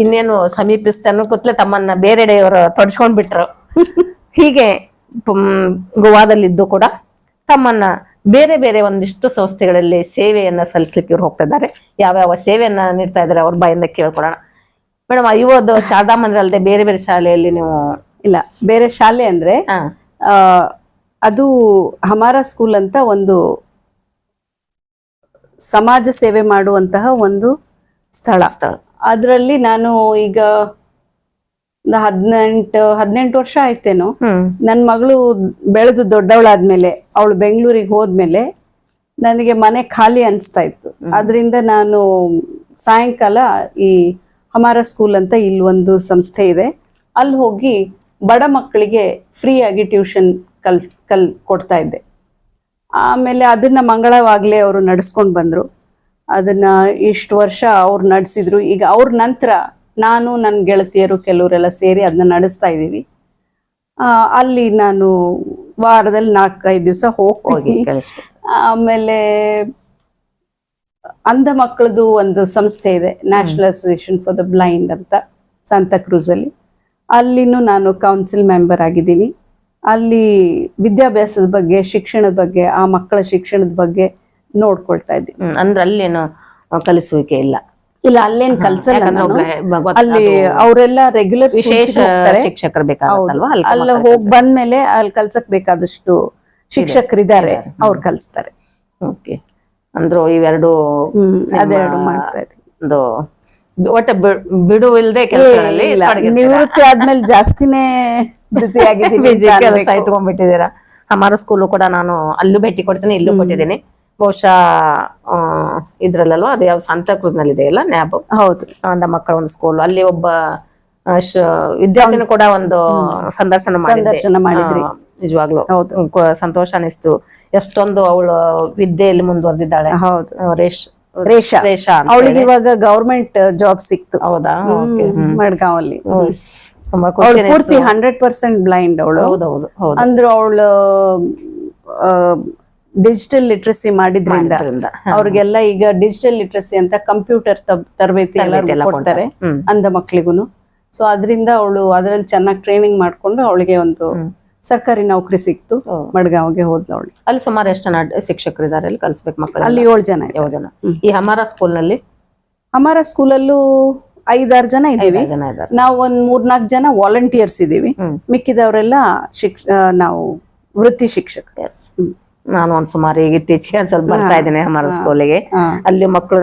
ಇನ್ನೇನು ಸಮೀಪಿಸ್ತಾನು ಕೂತ್ಲೆ ತಮ್ಮನ್ನ ಬೇರೆಡೆಯವರು ತೊಡಸ್ಕೊಂಡ್ ಬಿಟ್ರು. ಹೀಗೆ ಗೋವಾದಲ್ಲಿದ್ದು ಕೂಡ ತಮ್ಮನ್ನ ಬೇರೆ ಬೇರೆ ಒಂದಿಷ್ಟು ಸಂಸ್ಥೆಗಳಲ್ಲಿ ಸೇವೆಯನ್ನ ಸಲ್ಲಿಸ್ಲಿಕ್ಕೆ ಇವ್ರು ಹೋಗ್ತಾ ಇದ್ದಾರೆ. ಯಾವ್ಯಾವ ಸೇವೆಯನ್ನ ನೀಡ್ತಾ ಇದಾರೆ ಅವ್ರ ಬಾಯಿಂದ ಕೇಳ್ಕೊಡೋಣ. ಮೇಡಮ್, ಇವತ್ತು ಶಾರದಾ ಮಂದಿರ ಅಲ್ಲದೆ ಬೇರೆ ಬೇರೆ ಶಾಲೆಯಲ್ಲಿ ನೀವು? ಇಲ್ಲ, ಬೇರೆ ಶಾಲೆ ಅಂದ್ರೆ ಅದು ಹಮಾರ ಸ್ಕೂಲ್ ಅಂತ ಒಂದು ಸಮಾಜ ಸೇವೆ ಮಾಡುವಂತಹ ಒಂದು ಸ್ಥಳ. ಅದರಲ್ಲಿ ನಾನು ಈಗ 18 ವರ್ಷ ಆಯ್ತೇನೋ. ನನ್ ಮಗಳು ಬೆಳೆದು ದೊಡ್ಡವಳಾದ್ಮೇಲೆ, ಅವಳು ಬೆಂಗಳೂರಿಗೆ ಹೋದ್ಮೇಲೆ ನನಗೆ ಮನೆ ಖಾಲಿ ಅನ್ಸ್ತಾ ಇತ್ತು. ಅದರಿಂದ ನಾನು ಸಾಯಂಕಾಲ ಈ ಹಮಾರ ಸ್ಕೂಲ್ ಅಂತ ಇಲ್ಲಿ ಒಂದು ಸಂಸ್ಥೆ ಇದೆ, ಅಲ್ಲಿ ಹೋಗಿ ಬಡ ಮಕ್ಕಳಿಗೆ ಫ್ರೀ ಆಗಿ ಟ್ಯೂಷನ್ ಕೊಡ್ತಾ ಇದ್ದೆ. ಆಮೇಲೆ ಅದನ್ನ ಮಂಗಳವಾಗ್ಲೇ ಅವರು ನಡೆಸ್ಕೊಂಡು ಬಂದ್ರು. ಅದನ್ನ ಇಷ್ಟು ವರ್ಷ ಅವ್ರು ನಡೆಸಿದ್ರು. ಈಗ ಅವ್ರ ನಂತರ ನಾನು, ನನ್ನ ಗೆಳತಿಯರು ಕೆಲವರೆಲ್ಲ ಸೇರಿ ಅದನ್ನ ನಡೆಸ್ತಾ ಇದ್ದೀವಿ. ಅಲ್ಲಿ ನಾನು ವಾರದಲ್ಲಿ 4-5 ದಿವಸ ಹೋಗಿ. ಆಮೇಲೆ ಅಂಧ ಮಕ್ಕಳದು ಒಂದು ಸಂಸ್ಥೆ ಇದೆ, national association for the blind ಅಂತ, ಸಂತಾ ಕ್ರೂಸ್ ಅಲ್ಲಿ. ಅಲ್ಲಿನೂ ನಾನು ಕೌನ್ಸಿಲ್ ಮೆಂಬರ್ ಆಗಿದ್ದೀನಿ. ಅಲ್ಲಿ ವಿದ್ಯಾಭ್ಯಾಸದ ಬಗ್ಗೆ, ಶಿಕ್ಷಣದ ಬಗ್ಗೆ, ಆ ಮಕ್ಕಳ ಶಿಕ್ಷಣದ ಬಗ್ಗೆ ನೋಡ್ಕೊಳ್ತಾ ಇದ್ದೀನಿ. ಅಂದ್ರೆ ಅಲ್ಲೇನು ಕಲಿಸುವಿಕೆ ಇಲ್ಲ? ಇಲ್ಲ, ಅಲ್ಲೇನ್ ಕಲ್ಸಲ್ಲ. ಅಲ್ಲಿ ಅವರೆಲ್ಲ ರೆಗ್ಯುಲರ್ ಶಿಕ್ಷಕರು ಅಲ್ಲ ಹೋಗಿ ಬಂದ್ಮೇಲೆ ಅಲ್ಲಿ ಕಲ್ಸಕ್ ಬೇಕಾದಷ್ಟು ಶಿಕ್ಷಕರಿದ್ದಾರೆ, ಅವ್ರು ಕಲಿಸ್ತಾರೆ. ಓಕೆ, ಅಂದ್ರು ಇವೆರಡು ಅದೆರಡು ಮಾಡ್ತಾ ಇದ್ದೀನಿ. ಒಟ್ಟ ಬಿಡು ಇಲ್ದೆ ಕೆಲಸಗಳಲ್ಲಿ ನಿವೃತ್ತಿ ಆದ್ಮೇಲೆ ಜಾಸ್ತಿನೇ ಬಿಸಿ ಆಗಿದ್ದೀನಿ, ಕೆಲಸ ಇಟ್ಕೊಂಡ್ಬಿಟ್ಟಿದ್ದೀರಾ. ಹಮಾರ ಸ್ಕೂಲು ಕೂಡ ನಾನು ಅಲ್ಲೂ ಭೇಟಿ ಕೊಡ್ತೀನಿ, ಇಲ್ಲೂ ಕೊಟ್ಟಿದ್ದೀನಿ. ಬಹುಶಃ ಇದ್ರಲ್ಲಲ್ವಾ, ಅದು ಯಾವ ಸಂತಾ ಕ್ರೂಸ್ ನಲ್ಲಿ ಇದೆ ಅಲ್ಲ, ನ್ಯಾಬ್. ಹೌದು, ಅಂದ ಮಕ್ಕಳ ಒಂದು ಸ್ಕೂಲ್. ಅಲ್ಲಿ ಒಬ್ಬ ವಿದ್ಯಾರ್ಥಿನ ಕೂಡ ಒಂದು ಸಂದರ್ಶನ ಮಾಡಿದ್ರಿ. ನಿಜವಾಗ್ಲು ಸಂತೋಷ ಅನಿಸ್ತು. ಎಷ್ಟೊಂದು ಅವಳು ವಿದ್ಯೆಯಲ್ಲಿ ಮುಂದುವರೆದಿದ್ದಾಳೆ. ಹೌದು, ರೇಷಾ ಅವಳಿಗೆ ಇವಾಗ ಗವರ್ಮೆಂಟ್ ಜಾಬ್ ಸಿಕ್ತು. ಹೌದಾ? ಮಡ್ಗಾಂವ್ ಅಲ್ಲಿ. ಪೂರ್ತಿ 100% ಬ್ಲೈಂಡ್ ಅವಳು. ಹೌದೌದು. ಅಂದ್ರೆ ಅವಳು ಡಿಜಿಟಲ್ ಲಿಟ್ರಸಿ ಮಾಡಿದ್ರಿಂದ ಅವ್ರಿಗೆಲ್ಲ ಈಗ ಡಿಜಿಟಲ್ ಲಿಟ್ರಸಿ ಅಂತ ಕಂಪ್ಯೂಟರ್ ತರಬೇತಿ ಎಲ್ಲ ಕೊಡ್ತಾರೆ ಅಂಧ ಮಕ್ಳಿಗೂನು. ಸೊ ಅದರಿಂದ ಅವಳು ಅದರಲ್ಲಿ ಚೆನ್ನಾಗಿ ಟ್ರೈನಿಂಗ್ ಮಾಡ್ಕೊಂಡು ಅವಳಿಗೆ ಒಂದು ಸರ್ಕಾರಿ ನೌಕರಿ ಸಿಕ್ತು. ಮಡ್ಗಾಂವ್ಗೆ ಹೋದ್ಲು ಅವಳು. ಅಲ್ಲಿ ಸುಮಾರು ಎಷ್ಟು ಜನ ಶಿಕ್ಷಕರು ಇದಾರೆ ಅಲ್ಲಿ ಕಲಿಸ್ಬೇಕು ಮಕ್ಕಳು? ಅಲ್ಲಿ 7 ಜನ. ಈ ಹಮಾರ ಸ್ಕೂಲ್ ನಲ್ಲಿ? ಹಮಾರ ಸ್ಕೂಲಲ್ಲೂ 5-6 ಜನ ಇದ್ದೀವಿ ನಾವು. ಒಂದ್ 3-4 ಜನ ವಾಲಂಟಿಯರ್ಸ್ ಇದೀವಿ. ಮಿಕ್ಕಿದವರೆಲ್ಲ ನಾವು ವೃತ್ತಿ ಶಿಕ್ಷಕರು. ನಾನು ಒಂದ್ ಸುಮಾರು ಈಗ ಇತ್ತೀಚೆಗೆ ಒಂದ್ ಸ್ವಲ್ಪ ಬರ್ತಾ ಇದ್ದೇನೆ ಹಮಾರ ಸ್ಕೂಲಿಗೆ. ಅಲ್ಲಿ ಮಕ್ಕಳು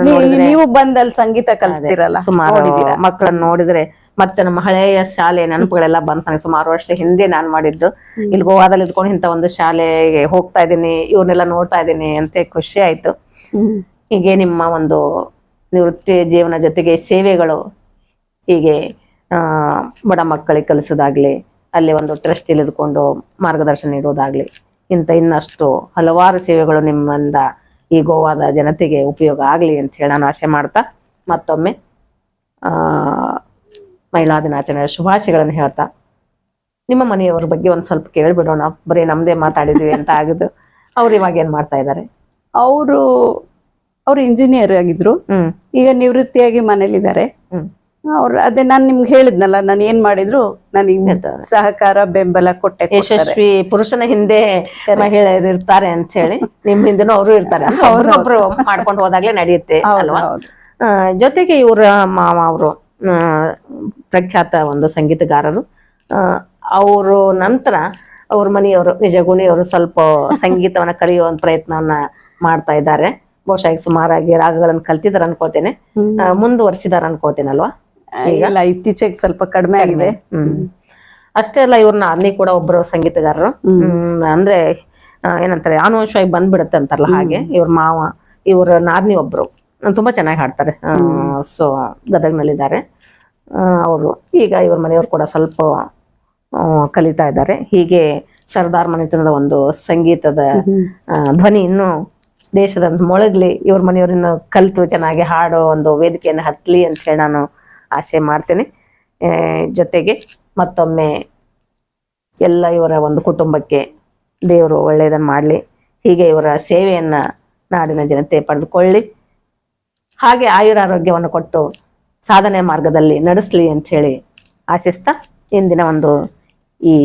ನೀವು ಬಂದಲ್ಲಿ ಸಂಗೀತ ಕಲಿಸ್ತಿರಲ್ಲ, ಸುಮಾರು ಮಕ್ಕಳನ್ನ ನೋಡಿದ್ರೆ ಮತ್ತೆ ನಮ್ಮ ಹಳೆಯ ಶಾಲೆ ನೆನಪುಗಳೆಲ್ಲ ಬಂತಾನೆ. ಸುಮಾರು ವರ್ಷ ಹಿಂದೆ ನಾನ್ ಮಾಡಿದ್ದು. ಇಲ್ಲಿ ಗೋವಾದಲ್ಲಿ ಇದ್ಕೊಂಡು ಇಂಥ ಒಂದು ಶಾಲೆಗೆ ಹೋಗ್ತಾ ಇದ್ದೀನಿ, ಇವ್ರನ್ನೆಲ್ಲ ನೋಡ್ತಾ ಇದ್ದೀನಿ ಅಂತ ಖುಷಿ ಆಯ್ತು. ಹೀಗೆ ನಿಮ್ಮ ಒಂದು ನಿವೃತ್ತಿ ಜೀವನ ಜೊತೆಗೆ ಸೇವೆಗಳು ಹೀಗೆ ಬಡ ಮಕ್ಕಳಿಗೆ ಕಲಿಸೋದಾಗ್ಲಿ, ಅಲ್ಲಿ ಒಂದು ಟ್ರಸ್ಟ್ ಇಳಿದುಕೊಂಡು ಮಾರ್ಗದರ್ಶನ ನೀಡೋದಾಗ್ಲಿ, ಇಂಥ ಇನ್ನಷ್ಟು ಹಲವಾರು ಸೇವೆಗಳು ನಿಮ್ಮಿಂದ ಈ ಗೋವಾದ ಜನತೆಗೆ ಉಪಯೋಗ ಆಗಲಿ ಅಂತ ಹೇಳಿ ನಾನು ಆಶೆ ಮಾಡ್ತಾ ಮತ್ತೊಮ್ಮೆ ಮಹಿಳಾ ದಿನಾಚರಣೆಯ ಶುಭಾಶಯಗಳನ್ನು ಹೇಳ್ತಾ ನಿಮ್ಮ ಮನೆಯವ್ರ ಬಗ್ಗೆ ಒಂದು ಸ್ವಲ್ಪ ಕೇಳ್ಬಿಡೋಣ. ಬರೀ ನಮ್ದೇ ಮಾತಾಡಿದ್ವಿ ಅಂತ ಆಗಿದ್ದು. ಅವ್ರು ಇವಾಗ ಏನ್ ಮಾಡ್ತಾ ಇದ್ದಾರೆ? ಅವರು ಇಂಜಿನಿಯರ್ ಆಗಿದ್ರು, ಈಗ ನಿವೃತ್ತಿಯಾಗಿ ಮನೇಲಿದ್ದಾರೆ. ಅದೇ ನಾನು ನಿಮ್ಗೆ ಹೇಳಿದ್ನಲ್ಲ, ನಾನು ಏನ್ ಮಾಡಿದ್ರು ನನಗೆ ಸಹಕಾರ ಬೆಂಬಲ ಕೊಟ್ಟೆ. ಯಶಸ್ವಿ ಪುರುಷನ ಹಿಂದೆ ಮಹಿಳೆಯರು ಇರ್ತಾರೆ ಅಂತ ಹೇಳಿ ನಿಮ್ ಹಿಂದೆನೂ ಅವರು ಇರ್ತಾರೆ. ಒಬ್ರು ಮಾಡ್ಕೊಂಡು ಹೋದಾಗ್ಲೇ ನಡೆಯುತ್ತೆ ಅಲ್ವಾ? ಜೊತೆಗೆ ಇವ್ರ ಮಾವ ಅವರು ಪ್ರಖ್ಯಾತ ಒಂದು ಸಂಗೀತಗಾರರು. ಅವರು ನಂತರ ಅವ್ರ ಮನೆಯವರು ನಿಜಗುಣಿಯವರು ಸ್ವಲ್ಪ ಸಂಗೀತವನ್ನ ಕಲಿಯುವ ಒಂದು ಪ್ರಯತ್ನವನ್ನ ಮಾಡ್ತಾ ಇದ್ದಾರೆ. ಬಹುಶಃ ಈಗ ಸುಮಾರಾಗಿ ರಾಗಗಳನ್ನು ಕಲ್ತಿದಾರ ಅನ್ಕೋತೇನೆ, ಮುಂದುವರಿಸಿದಾರ ಅನ್ಕೋತೇನಲ್ವಾ? ಇಲ್ಲ, ಇತ್ತೀಚೆಗೆ ಸ್ವಲ್ಪ ಕಡಿಮೆ ಆಗಿದೆ. ಅಷ್ಟೇ ಅಲ್ಲ, ಇವ್ರ ನಾದ್ನಿ ಕೂಡ ಒಬ್ರು ಸಂಗೀತಗಾರರು. ಅಂದ್ರೆ ಏನಂತಾರೆ, ಆನುವಂಶವಾಗಿ ಬಂದ್ಬಿಡುತ್ತೆ ಅಂತಾರಲ್ಲ ಹಾಗೆ. ಇವ್ರ ಮಾವ, ಇವ್ರ ನಾದ್ನಿ ಒಬ್ರು ತುಂಬಾ ಚೆನ್ನಾಗಿ ಹಾಡ್ತಾರೆ. ಸೊ ಗದಗ್ನಲ್ಲಿದ್ದಾರೆ ಅವರು. ಈಗ ಇವ್ರ ಮನೆಯವ್ರು ಕೂಡ ಸ್ವಲ್ಪ ಕಲಿತಾ ಇದ್ದಾರೆ. ಹೀಗೆ ಸರ್ದಾರ್ ಮನೆತನದ ಒಂದು ಸಂಗೀತದ ಧ್ವನಿ ಇನ್ನು ದೇಶದ ಮೊಳಗ್ಲಿ, ಇವ್ರ ಮನೆಯವ್ರನ್ನ ಕಲಿತು ಚೆನ್ನಾಗಿ ಹಾಡೋ ಒಂದು ವೇದಿಕೆಯನ್ನು ಹತ್ತಲಿ ಅಂತ ಹೇಳಿ ನಾನು ಆಶೆ ಮಾಡ್ತೇನೆ. ಜೊತೆಗೆ ಮತ್ತೊಮ್ಮೆ ಎಲ್ಲ ಇವರ ಒಂದು ಕುಟುಂಬಕ್ಕೆ ದೇವರು ಒಳ್ಳೆಯದನ್ನು ಮಾಡಲಿ. ಹೀಗೆ ಇವರ ಸೇವೆಯನ್ನ ನಾಡಿನ ಜನತೆ ಪಡೆದುಕೊಳ್ಳಿ, ಹಾಗೆ ಆಯುರಾರೋಗ್ಯವನ್ನು ಕೊಟ್ಟು ಸಾಧನೆ ಮಾರ್ಗದಲ್ಲಿ ನಡೆಸಲಿ ಅಂತ ಹೇಳಿ ಆಶಿಸ್ತಾ ಇಂದಿನ ಒಂದು ಈ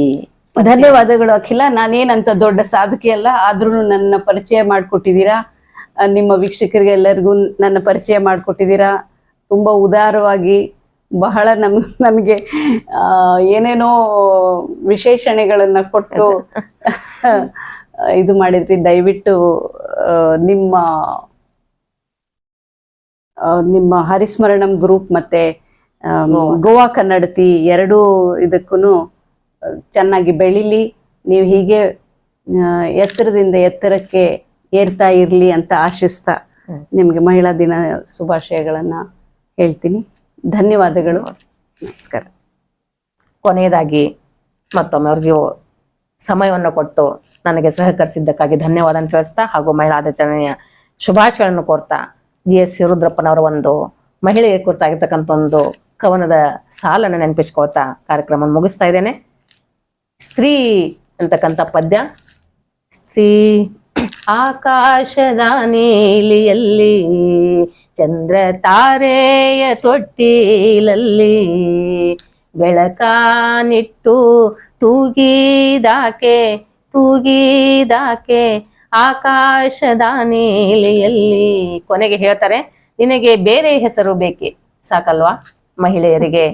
ಧನ್ಯವಾದಗಳು ಅಖಿಲ. ನಾನೇನಂತ ದೊಡ್ಡ ಸಾಧಕಿ ಅಲ್ಲ, ಆದ್ರೂ ನನ್ನ ಪರಿಚಯ ಮಾಡಿಕೊಟ್ಟಿದ್ದೀರಾ. ನಿಮ್ಮ ವೀಕ್ಷಕರಿಗೆ ಎಲ್ಲರಿಗೂ ನನ್ನ ಪರಿಚಯ ಮಾಡಿಕೊಟ್ಟಿದ್ದೀರಾ. ತುಂಬಾ ಉದಾರವಾಗಿ ಬಹಳ ನನಗೆ ಏನೇನೋ ವಿಶೇಷಣೆಗಳನ್ನ ಕೊಟ್ಟು ಇದು ಮಾಡಿದ್ರಿ. ದಯವಿಟ್ಟು ನಿಮ್ಮ ಹರಿಸ್ಮರಣಂ ಗ್ರೂಪ್ ಮತ್ತೆ ಗೋವಾ ಕನ್ನಡತಿ ಎರಡೂ ಇದಕ್ಕೂ ಚೆನ್ನಾಗಿ ಬೆಳಿಲಿ. ನೀವು ಹೀಗೆ ಎತ್ತರದಿಂದ ಎತ್ತರಕ್ಕೆ ಏರ್ತಾ ಇರ್ಲಿ ಅಂತ ಆಶಿಸ್ತಾ ನಿಮ್ಗೆ ಮಹಿಳಾ ದಿನ ಶುಭಾಶಯಗಳನ್ನ ಹೇಳ್ತೀನಿ. ಧನ್ಯವಾದಗಳು, ನಮಸ್ಕಾರ. ಕೊನೆಯದಾಗಿ ಮತ್ತೊಮ್ಮೆ ಅವ್ರಿಗೆ ಸಮಯವನ್ನು ಕೊಟ್ಟು ನನಗೆ ಸಹಕರಿಸಿದ್ದಕ್ಕಾಗಿ ಧನ್ಯವಾದ ತಿಳಿಸ್ತಾ ಹಾಗೂ ಮಹಿಳಾ ದಿನಾಚರಣೆಯ ಶುಭಾಶಯಗಳನ್ನು ಕೋರ್ತಾ GS ರುದ್ರಪ್ಪನವರ ಒಂದು ಮಹಿಳೆಯ ಕುರಿತಾಗಿರ್ತಕ್ಕಂಥ ಒಂದು ಕವನದ ಸಾಲನ್ನು ನೆನಪಿಸ್ಕೊಳ್ತಾ ಕಾರ್ಯಕ್ರಮ ಮುಗಿಸ್ತಾ ಇದ್ದೇನೆ. ಸ್ತ್ರೀ ಅಂತಕ್ಕಂಥ ಪದ್ಯ. ಸ್ತ್ರೀ ಆಕಾಶದ ನೀಲಿಯಲ್ಲಿ, ಚಂದ್ರ ತಾರೆಯ ತೊಟ್ಟಿಲಲ್ಲಿ, ಬೆಳಕಾನಿಟ್ಟು ತೂಗಿದಾಕೆ ಆಕಾಶದ ನೀಲಿಯಲ್ಲಿ. ಕೊನೆಗೆ ಹೇಳ್ತಾರೆ, ನಿನಗೆ ಬೇರೆ ಹೆಸರು ಬೇಕೆ ಸಾಕಲ್ವಾ? ಮಹಿಳೆಯರಿಗೆ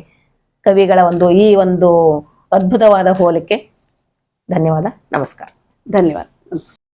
ಕವಿಗಳ ಈ ಒಂದು ಅದ್ಭುತವಾದ ಹೋಲಿಕೆ. ಧನ್ಯವಾದ, ನಮಸ್ಕಾರ. ಧನ್ಯವಾದ, ನಮಸ್ಕಾರ.